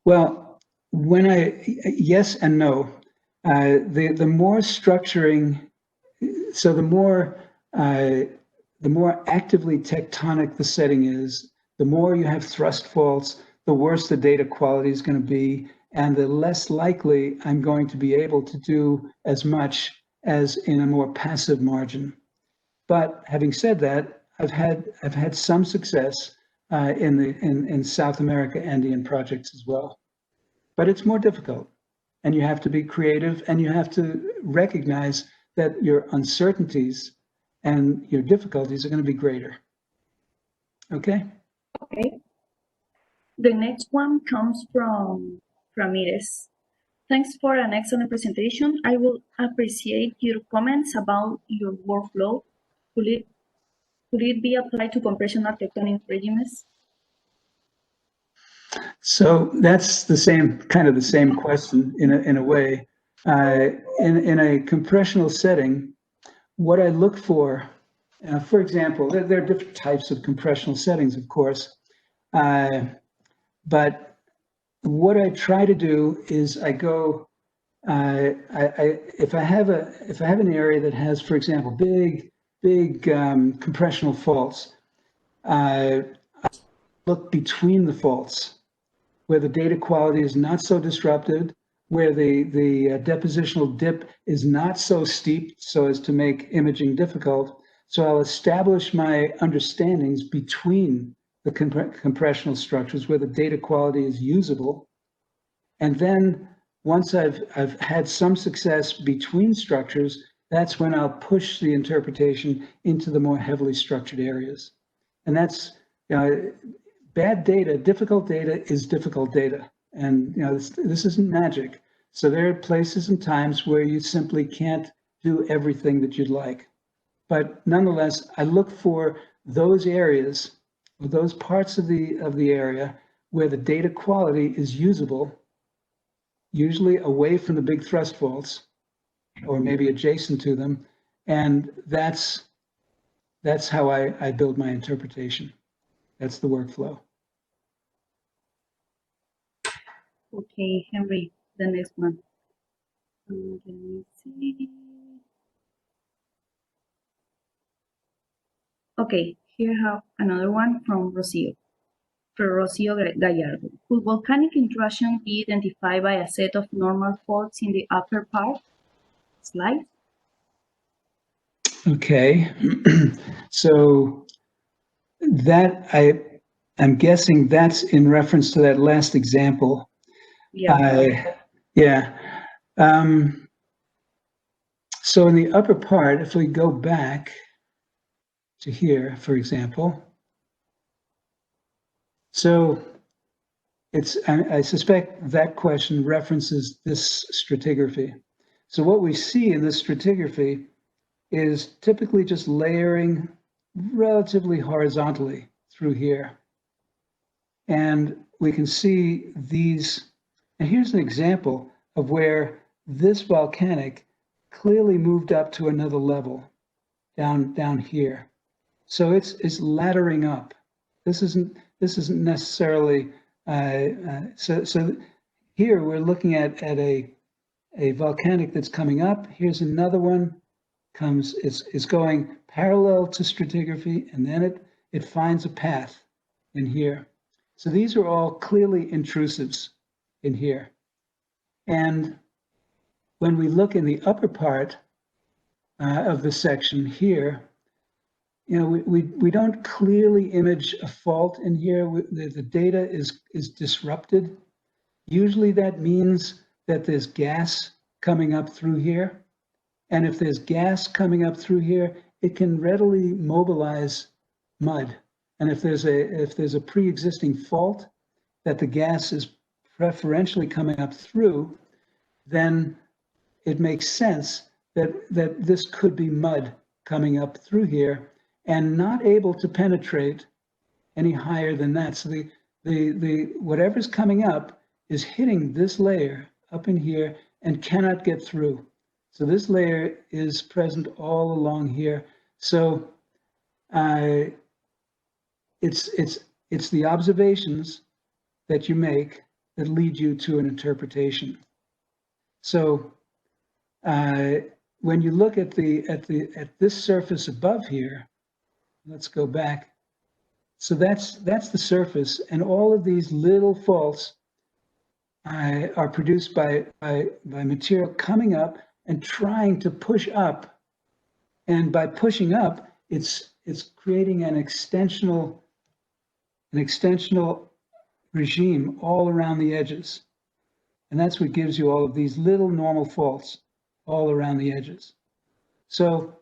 Well, yes and no. The more structuring, so the more actively tectonic the setting is, the more you have thrust faults, the worse the data quality is going to be, and the less likely I'm going to be able to do as much as in a more passive margin. But having said that, I've had some success in South America Andean projects as well. But it's more difficult, and you have to be creative, and you have to recognize that your uncertainties and your difficulties are going to be greater. Okay? Okay. The next one comes from Ramirez. Thanks for an excellent presentation. I will appreciate your comments about your workflow. Could it be applied to compression architectonic regimes? So that's the same question in a way. In a compressional setting, what I look for example, there are different types of compressional settings, of course, but what I try to do is I go. If I have an area that has, for example, big compressional faults, I look between the faults where the data quality is not so disrupted, where the depositional dip is not so steep so as to make imaging difficult. So I'll establish my understandings between the compressional structures where the data quality is usable. And then once I've had some success between structures, that's when I'll push the interpretation into the more heavily structured areas. And that's, bad data, difficult data is difficult data. And this isn't magic. So there are places and times where you simply can't do everything that you'd like. But nonetheless, I look for those areas, or those parts of the area where the data quality is usable, usually away from the big thrust faults, or maybe adjacent to them. And that's how I build my interpretation. That's the workflow. Okay, Henry, the next one. Let me see. Okay, here I have another one from Rocio. For Rocio Gallardo. Could volcanic intrusion be identified by a set of normal faults in the upper part? Slide. Okay, so that I'm guessing that's in reference to that last example. Yeah. Yeah. So in the upper part, if we go back to here, for example, so I suspect that question references this stratigraphy. So what we see in this stratigraphy is typically just layering relatively horizontally through here. And we can see these, and here's an example of where this volcanic clearly moved up to another level down here. So it's laddering up. This isn't necessarily so here we're looking at a volcanic that's coming up. Here's another one is going parallel to stratigraphy, and then it finds a path in here. So these are all clearly intrusives in here. And when we look in the upper part of the section here, you know, we don't clearly image a fault in here. The data is disrupted. Usually that means that there's gas coming up through here. And if there's gas coming up through here, it can readily mobilize mud. And if there's a pre-existing fault that the gas is preferentially coming up through, then it makes sense that this could be mud coming up through here and not able to penetrate any higher than that. So the whatever's coming up is hitting this layer up in here and cannot get through. So this layer is present all along here. So it's the observations that you make that lead you to an interpretation. So when you look at this surface above here, let's go back. So that's the surface, and all of these little faults are produced by material coming up and trying to push up, and by pushing up, it's creating an extensional regime all around the edges, and that's what gives you all of these little normal faults all around the edges. So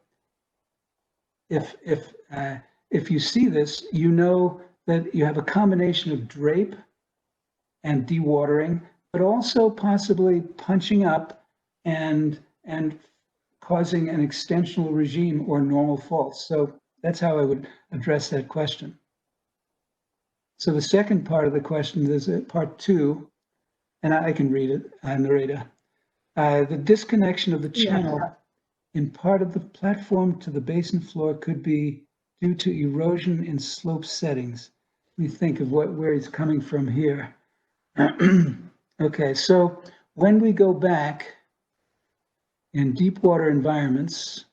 if you see this, you know that you have a combination of drape and dewatering, but also possibly punching up and causing an extensional regime or normal faults. So that's how I would address that question. So the second part of the question is part 2, and I can read it, Nareda. The disconnection of the channel in part of the platform to the basin floor could be due to erosion in slope settings. Let me think of where he's coming from here. Okay, so when we go back in deep water environments,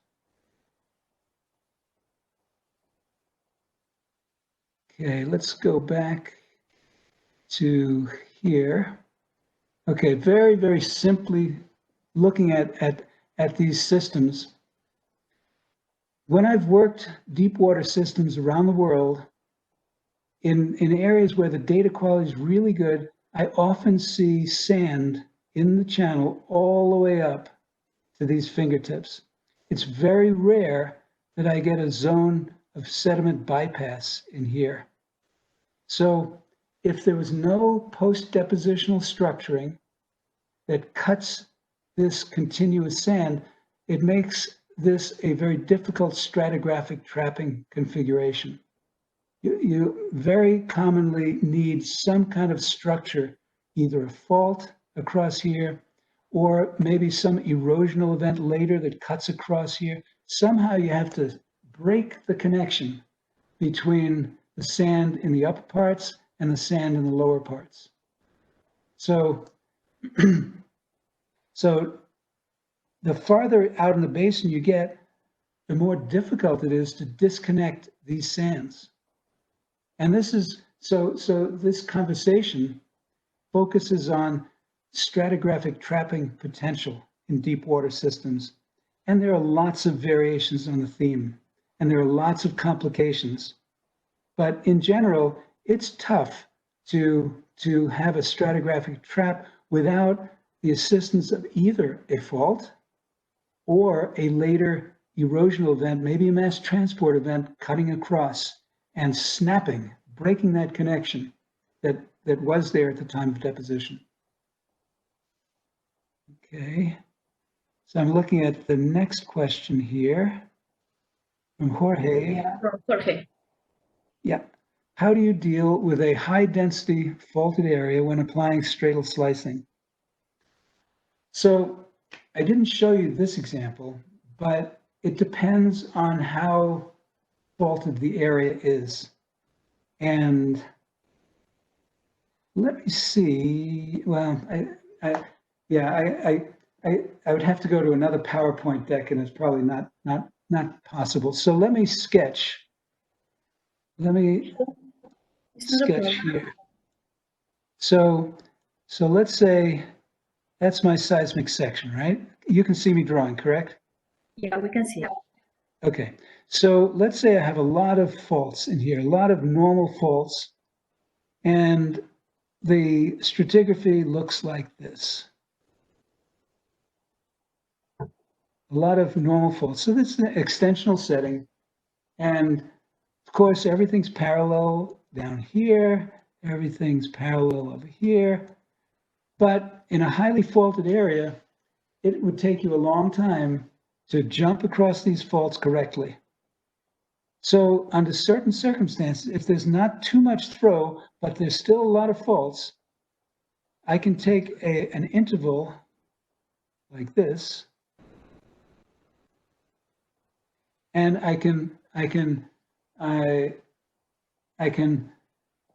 okay, let's go back to here. Okay, very, very simply looking at these systems. When I've worked deep water systems around the world, in areas where the data quality is really good, I often see sand in the channel all the way up to these fingertips. It's very rare that I get a zone of sediment bypass in here. So if there was no post-depositional structuring that cuts this continuous sand, it makes this a very difficult stratigraphic trapping configuration. You very commonly need some kind of structure, either a fault across here, or maybe some erosional event later that cuts across here. Somehow you have to break the connection between the sand in the upper parts and the sand in the lower parts. So, so the farther out in the basin you get, the more difficult it is to disconnect these sands. And this is, so this conversation focuses on stratigraphic trapping potential in deep water systems. And there are lots of variations on the theme, and there are lots of complications. But in general, it's tough to have a stratigraphic trap without the assistance of either a fault or a later erosional event, maybe a mass transport event cutting across and snapping, breaking that connection that was there at the time of deposition. Okay, so I'm looking at the next question here from Jorge. Jorge. Yeah. How do you deal with a high density faulted area when applying Straddle Slicing? So I didn't show you this example, but it depends on how faulted the area is. And let me see, well, I would have to go to another PowerPoint deck, and it's probably not possible. So let me sketch. Let me sketch here. So let's say that's my seismic section, right? You can see me drawing, correct? Yeah, we can see it. Okay, so let's say I have a lot of faults in here, a lot of normal faults, and the stratigraphy looks like this. A lot of normal faults. So this is an extensional setting, and of course, everything's parallel down here, everything's parallel over here, but in a highly faulted area, it would take you a long time to jump across these faults correctly. So under certain circumstances, if there's not too much throw, but there's still a lot of faults, I can take an interval like this, and I can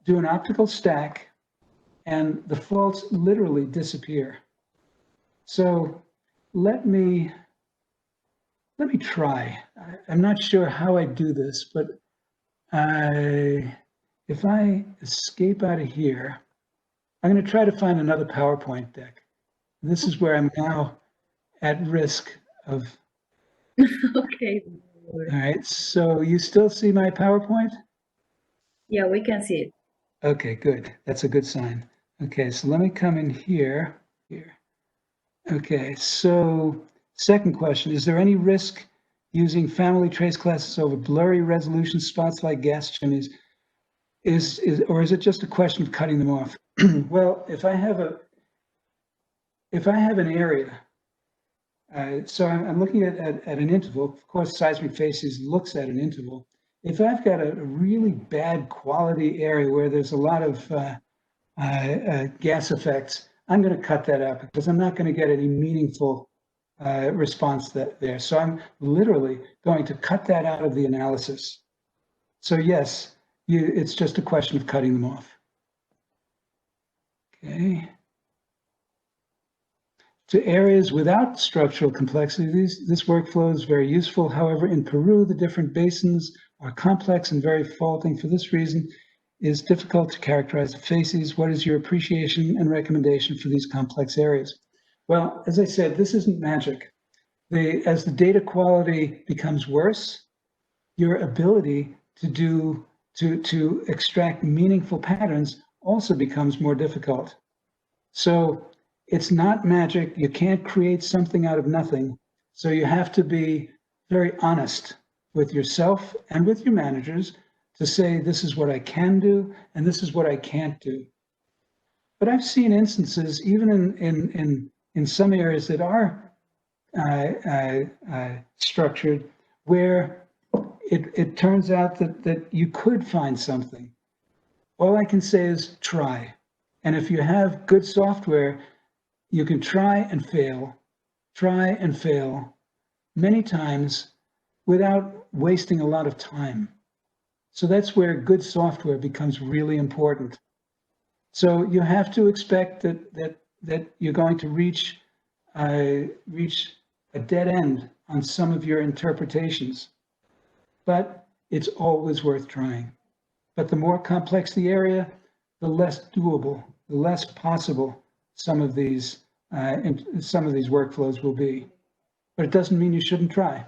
do an optical stack, and the faults literally disappear. So let me try. I'm not sure how I do this, but if I escape out of here, I'm going to try to find another PowerPoint deck. This is where I'm now at risk of. Okay. All right, so you still see my PowerPoint? Yeah, we can see it. Okay, good. That's a good sign. Okay, so let me come in here. Okay, so second question, is there any risk using family trace classes over blurry resolution spots like gas chimneys? Or is it just a question of cutting them off? Well, if I have an area, so I'm looking at an interval. Of course, Seismic Faces looks at an interval. If I've got a really bad quality area where there's a lot of gas effects, I'm going to cut that out because I'm not going to get any meaningful response there. So I'm literally going to cut that out of the analysis. So yes, it's just a question of cutting them off. Okay. To areas without structural complexity, this workflow is very useful. However, in Peru, the different basins are complex and very faulting. For this reason, it is difficult to characterize the facies. What is your appreciation and recommendation for these complex areas? Well, as I said, this isn't magic. As the data quality becomes worse, your ability to extract meaningful patterns also becomes more difficult. So it's not magic. You can't create something out of nothing. So you have to be very honest with yourself and with your managers to say, this is what I can do, and this is what I can't do. But I've seen instances, even in some areas that are structured, where it turns out that you could find something. All I can say is try. And if you have good software, you can try and fail many times without wasting a lot of time. So that's where good software becomes really important. So you have to expect that you're going to reach a dead end on some of your interpretations, but it's always worth trying. But the more complex the area, the less doable, the less possible some of these workflows will be. But it doesn't mean you shouldn't try.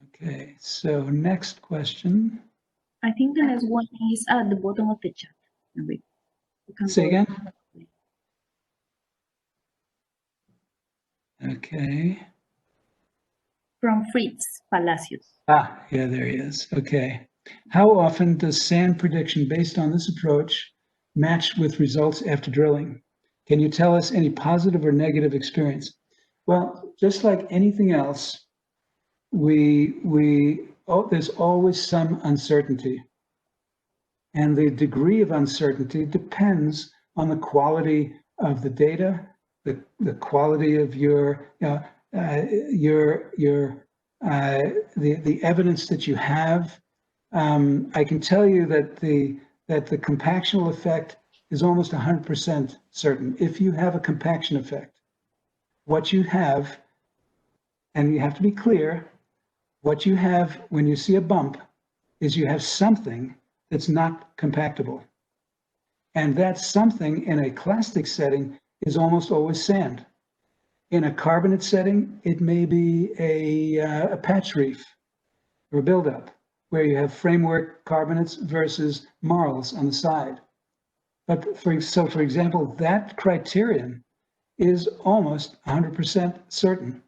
Okay, so next question. I think the next one is at the bottom of the chat. Say again? Okay. From Fritz Palacios. Ah, yeah, there he is. Okay. How often does sand prediction based on this approach match with results after drilling? Can you tell us any positive or negative experience? Well, just like anything else, there's always some uncertainty. And the degree of uncertainty depends on the quality of the data, the quality of the evidence that you have. I can tell you that the compactional effect is almost 100% certain. If you have a compaction effect, what you have, and you have to be clear, what you have when you see a bump is you have something that's not compactable. And that something in a clastic setting is almost always sand. In a carbonate setting, it may be a patch reef or buildup, where you have framework carbonates versus marls on the side. But for example, that criterion is almost 100% certain.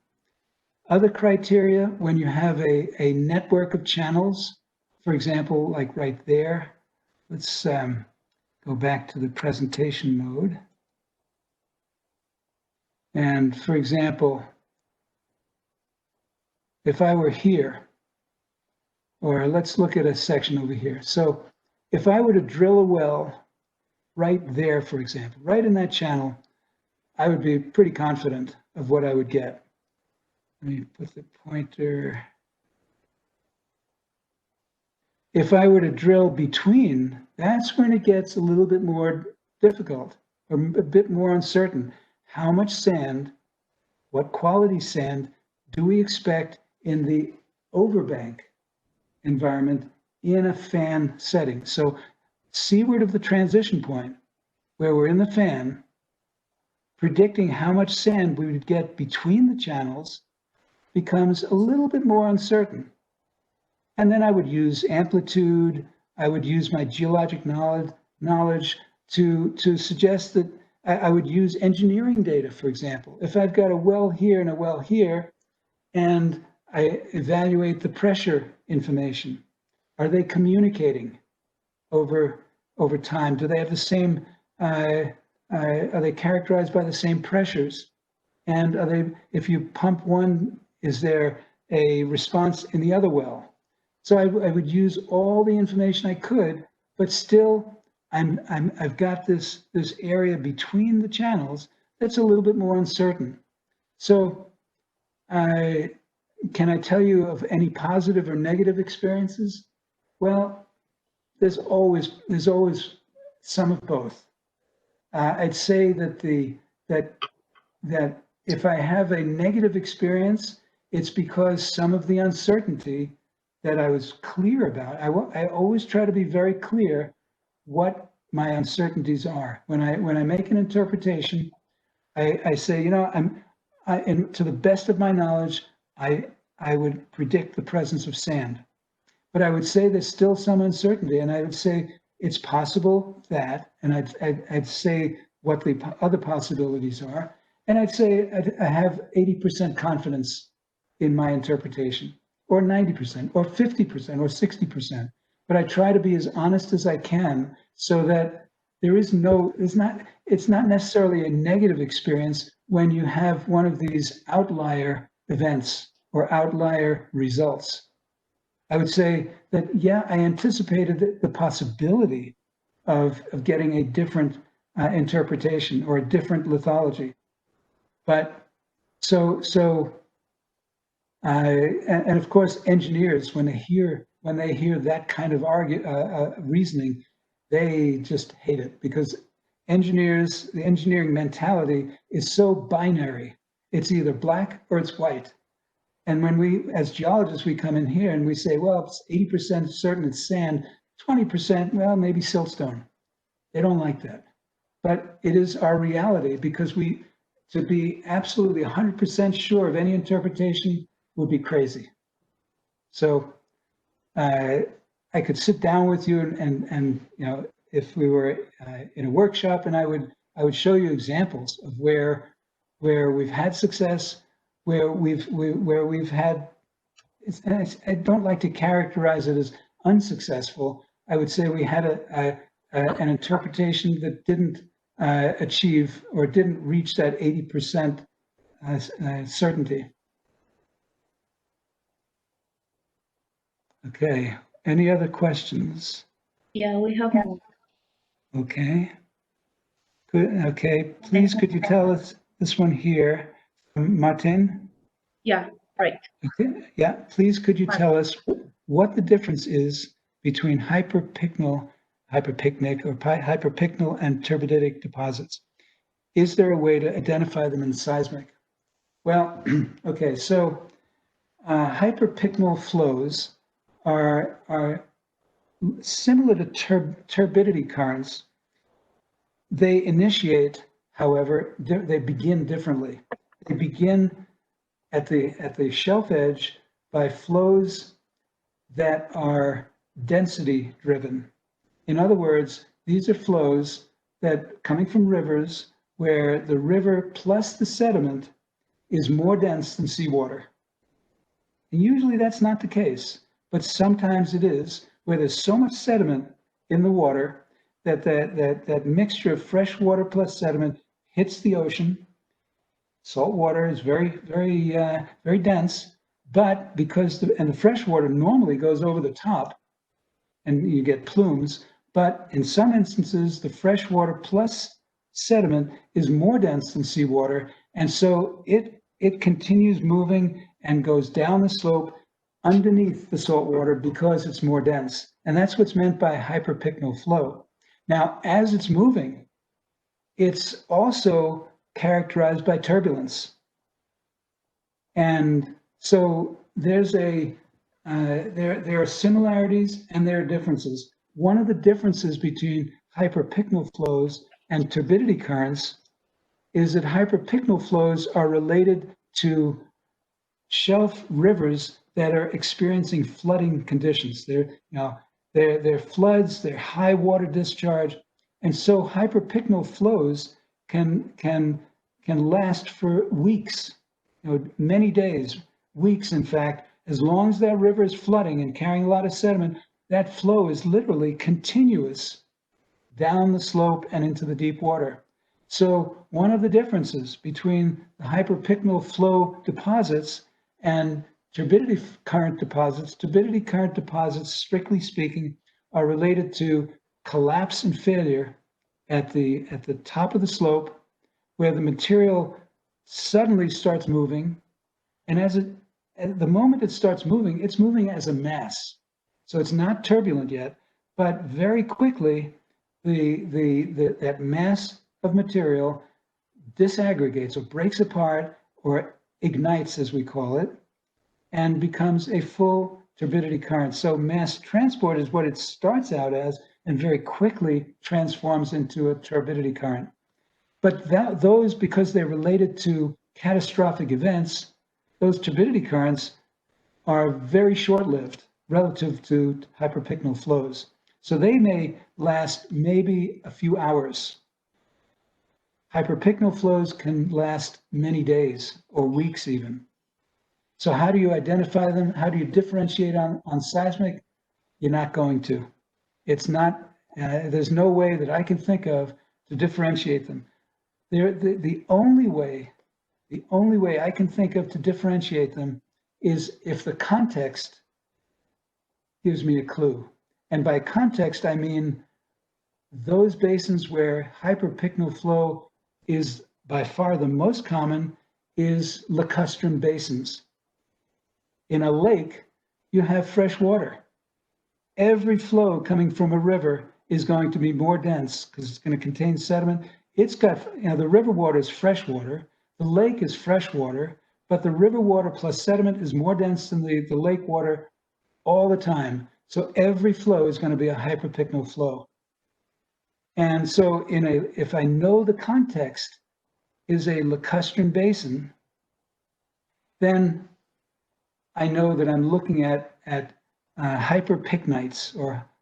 Other criteria, when you have a network of channels, for example, like right there, let's go back to the presentation mode. And for example, if I were here, or let's look at a section over here. So if I were to drill a well right there, for example, right in that channel, I would be pretty confident of what I would get. Let me put the pointer. If I were to drill between, that's when it gets a little bit more difficult, or a bit more uncertain. How much sand, what quality sand do we expect in the overbank environment in a fan setting? So seaward of the transition point, where we're in the fan, predicting how much sand we would get between the channels becomes a little bit more uncertain. And then I would use amplitude, I would use my geologic knowledge to suggest that I would use engineering data, for example. If I've got a well here and a well here, and I evaluate the pressure information, are they communicating over time? Do they have the same, are they characterized by the same pressures? And are they, if you pump one, is there a response in the other well? So I would use all the information I could, but still I've got this area between the channels that's a little bit more uncertain. So can I tell you of any positive or negative experiences? Well, there's always some of both. I'd say that if I have a negative experience, it's because some of the uncertainty that I was clear about. I always try to be very clear what my uncertainties are. When I make an interpretation, I say, you know, and to the best of my knowledge, I would predict the presence of sand. But I would say there's still some uncertainty, and I would say it's possible that, and I'd say what the other possibilities are, and I'd say I have 80% confidence in my interpretation, or 90%, or 50%, or 60%. But I try to be as honest as I can so that it's not necessarily a negative experience when you have one of these outlier events or outlier results. I would say that, yeah, I anticipated the possibility of getting a different interpretation or a different lithology. But and of course, engineers, when they hear that kind of reasoning, they just hate it, because the engineering mentality is so binary. It's either black or it's white. And when we, as geologists, we come in here and we say, well, it's 80% certain it's sand, 20%, well, maybe siltstone. They don't like that. But it is our reality, because to be absolutely 100% sure of any interpretation would be crazy. So I could sit down with you and you know, if we were in a workshop, and I would show you examples of where we've had success, where we've had. I don't like to characterize it as unsuccessful. I would say we had an interpretation that didn't achieve or didn't reach that 80% certainty. Okay, any other questions? Yeah, we have more. Okay, good. Okay, please could you tell us this one here, Martin? Yeah, right. Okay, yeah, please could you tell us what the difference is between hyperpigmental and turbiditic deposits? Is there a way to identify them in seismic? Well, okay, so hyperpigmental flows are similar to turbidity currents. They initiate, however, they begin differently. They begin at the shelf edge by flows that are density driven. In other words, these are flows that coming from rivers where the river plus the sediment is more dense than seawater. And usually that's not the case, but sometimes it is, where there's so much sediment in the water that that mixture of fresh water plus sediment hits the ocean. Salt water is very dense, but because the fresh water normally goes over the top and you get plumes, but in some instances, the fresh water plus sediment is more dense than seawater, and so it continues moving and goes down the slope underneath the salt water because it's more dense. And that's what's meant by hyperpigmental flow. Now, as it's moving, it's also characterized by turbulence. And so there's there are similarities and there are differences. One of the differences between hyperpigmental flows and turbidity currents is that hyperpigmental flows are related to shelf rivers that are experiencing flooding conditions. They're floods, they're high water discharge, and so hyperpigmental flows can last for weeks, many days, weeks, in fact. As long as that river is flooding and carrying a lot of sediment, that flow is literally continuous down the slope and into the deep water. So one of the differences between the hyperpigmental flow deposits and turbidity current deposits, strictly speaking, are related to collapse and failure at the top of the slope, where the material suddenly starts moving, and at the moment it starts moving, it's moving as a mass. So it's not turbulent yet, but very quickly that mass of material disaggregates or breaks apart or ignites, as we call it, and becomes a full turbidity current. So mass transport is what it starts out as and very quickly transforms into a turbidity current. But those, because they're related to catastrophic events, those turbidity currents are very short-lived relative to hyperpigmental flows. So they may last maybe a few hours. Hyperpigmental flows can last many days or weeks even. So how do you identify them? How do you differentiate on seismic? You're not going to. It's not, there's no way that I can think of to differentiate them. The only way I can think of to differentiate them is if the context gives me a clue. And by context, I mean those basins where hyperpigmental flow is by far the most common is lacustrine basins. In a lake, you have fresh water. Every flow coming from a river is going to be more dense because it's going to contain sediment. It's got, the river water is fresh water. The lake is fresh water, but the river water plus sediment is more dense than the lake water all the time. So every flow is going to be a hyperpigmental flow. And so if I know the context is a lacustrine basin, then I know that I'm looking at hyperpigmites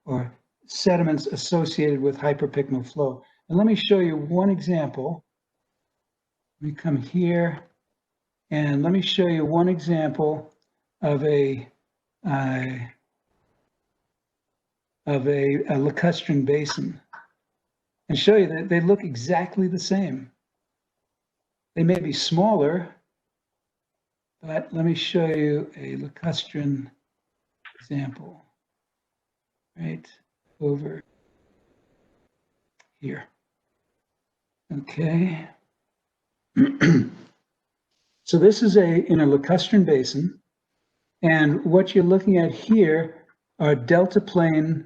or sediments associated with hyperpigmental flow. And let me show you one example. Let me come here and let me show you one example of a lacustrine basin and show you that they look exactly the same. They may be smaller, but let me show you a lacustrine example right over here. Okay. So this is in a lacustrine basin, and what you're looking at here are delta plane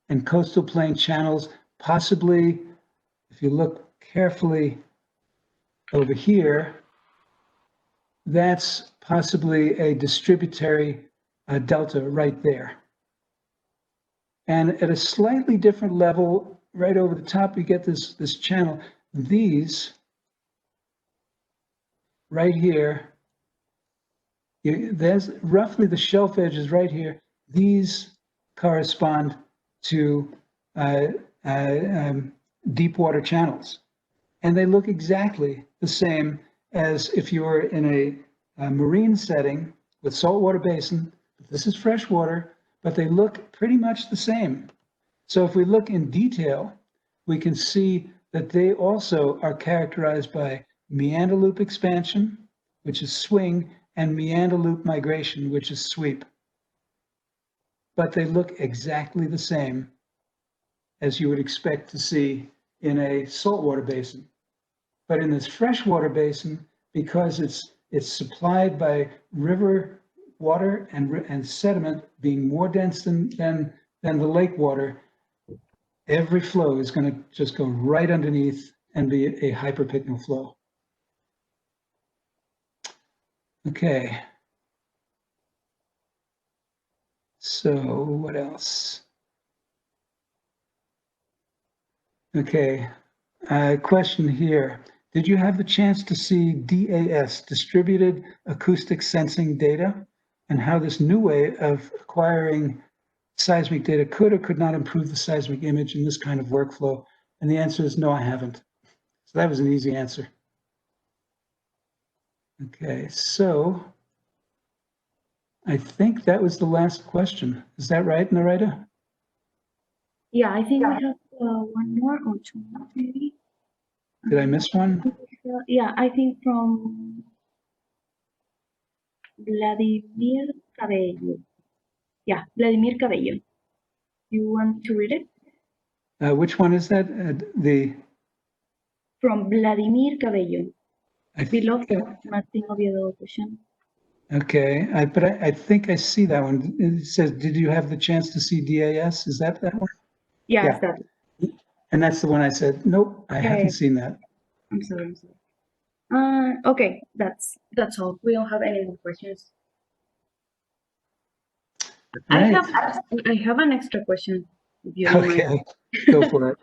and coastal plain channels. Possibly, if you look carefully over here, that's possibly a distributary delta right there. And at a slightly different level, right over the top, we get this channel. These right here, there's roughly the shelf edges right here. These correspond to deep water channels. And they look exactly the same as if you were in a marine setting with saltwater basin. This is freshwater, but they look pretty much the same. So if we look in detail, we can see that they also are characterized by meander loop expansion, which is swing, and meander loop migration, which is sweep. But they look exactly the same as you would expect to see in a saltwater basin. But in this freshwater basin, because it's supplied by river water and sediment being more dense than the lake water, every flow is going to just go right underneath and be a hyperpigmental flow. Okay. So what else? Okay, question here. Did you have the chance to see DAS, Distributed Acoustic Sensing Data, and how this new way of acquiring seismic data could or could not improve the seismic image in this kind of workflow? And the answer is no, I haven't. So that was an easy answer. Okay, so I think that was the last question. Is that right, Narita? Yeah, I think we have one more or two more, maybe. Did I miss one? Yeah, I think from Vladimir Cabello. Yeah, Vladimir Cabello. You want to read it? Which one is that? From Vladimir Cabello. Below Martin Oviedo question. Okay, but I think I see that one. It says, did you have the chance to see DAS? Is that one? Yeah, yeah. That. And that's the one I said, nope, I haven't seen that. I'm sorry. Okay, that's all. We don't have any more questions. Right. I have an extra question. If you don't mind. Go for it.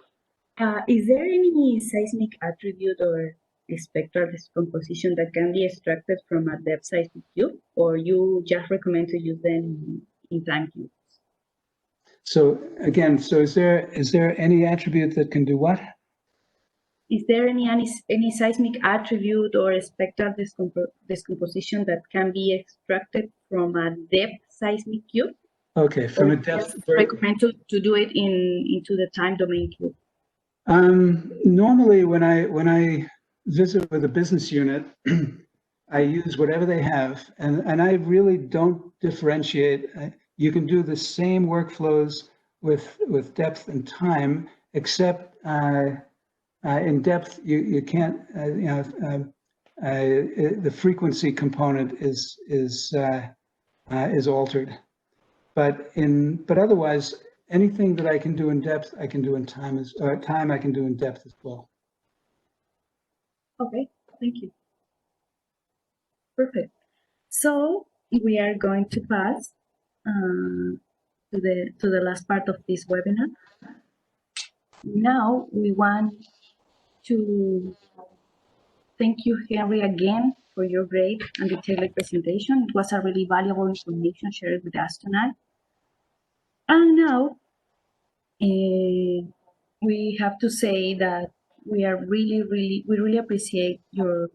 Is there any seismic attribute or spectral decomposition that can be extracted from a depth seismic cube, or you just recommend to use them in time cubes? So again, is there any attribute that can do what? Is there any seismic attribute or spectral decomposition that can be extracted from a depth seismic cube? Okay, from a depth. Recommend to do it into the time domain cube. Normally, when I visit with a business unit, I use whatever they have, and I really don't differentiate. You can do the same workflows with depth and time, except in depth you can't. The frequency component is altered, but otherwise, anything that I can do in depth, I can do in time I can do in depth as well. Okay, thank you. Perfect. So we are going to pass to the last part of this webinar. Now we want to thank you, Henry, again for your great and detailed presentation. It was a really valuable information shared with us tonight. And now we have to say that we are we really appreciate your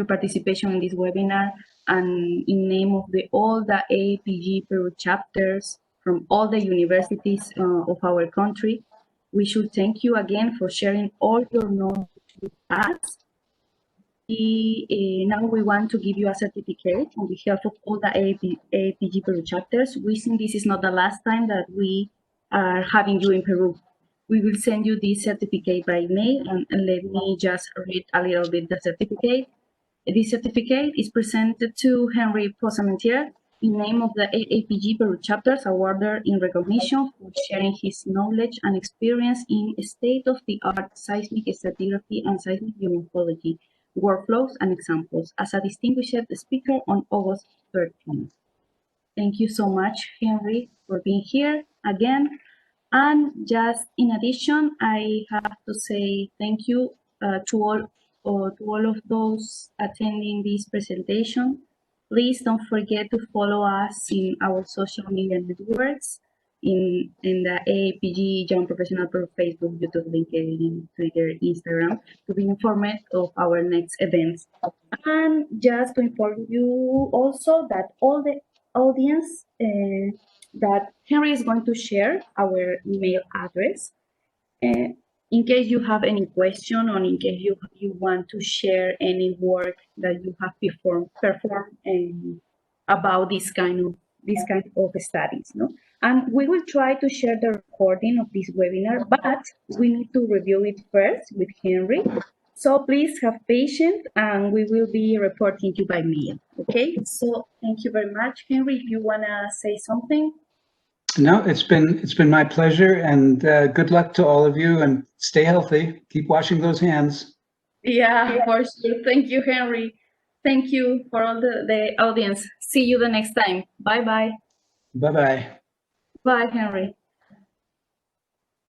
participation in this webinar, and in name of all the AAPG Peru chapters from all the universities of our country, we should thank you again for sharing all your knowledge with us. Now we want to give you a certificate on behalf of all the AAPG Peru chapters. We think this is not the last time that we are having you in Peru. We will send you this certificate by mail, and let me just read a little bit the certificate. This certificate is presented to Henry Posamentier in name of the AAPG Peru chapters, awarded in recognition for sharing his knowledge and experience in state-of-the-art seismic stratigraphy and seismic geomorphology workflows and examples as a distinguished speaker on August 13th. Thank you so much, Henry, for being here again. And just in addition, I have to say thank you to all of those attending this presentation. Please don't forget to follow us in our social media networks, in the AAPG Young Professional Pro Facebook, YouTube, LinkedIn, Twitter, Instagram, to be informed of our next events. And just to inform you also that all the audience that Henry is going to share our email address. In case you have any question, or in case you want to share any work that you have performed about this kind of studies, no? And we will try to share the recording of this webinar, but we need to review it first with Henry. So please have patience, and we will be reporting you by mail. Okay. So thank you very much, Henry. If you wanna say something. No, it's been my pleasure, and good luck to all of you, and stay healthy. Keep washing those hands. Yeah, for sure. Thank you, Henry. Thank you for all the audience. See you the next time. Bye-bye. Bye-bye. Bye, Henry.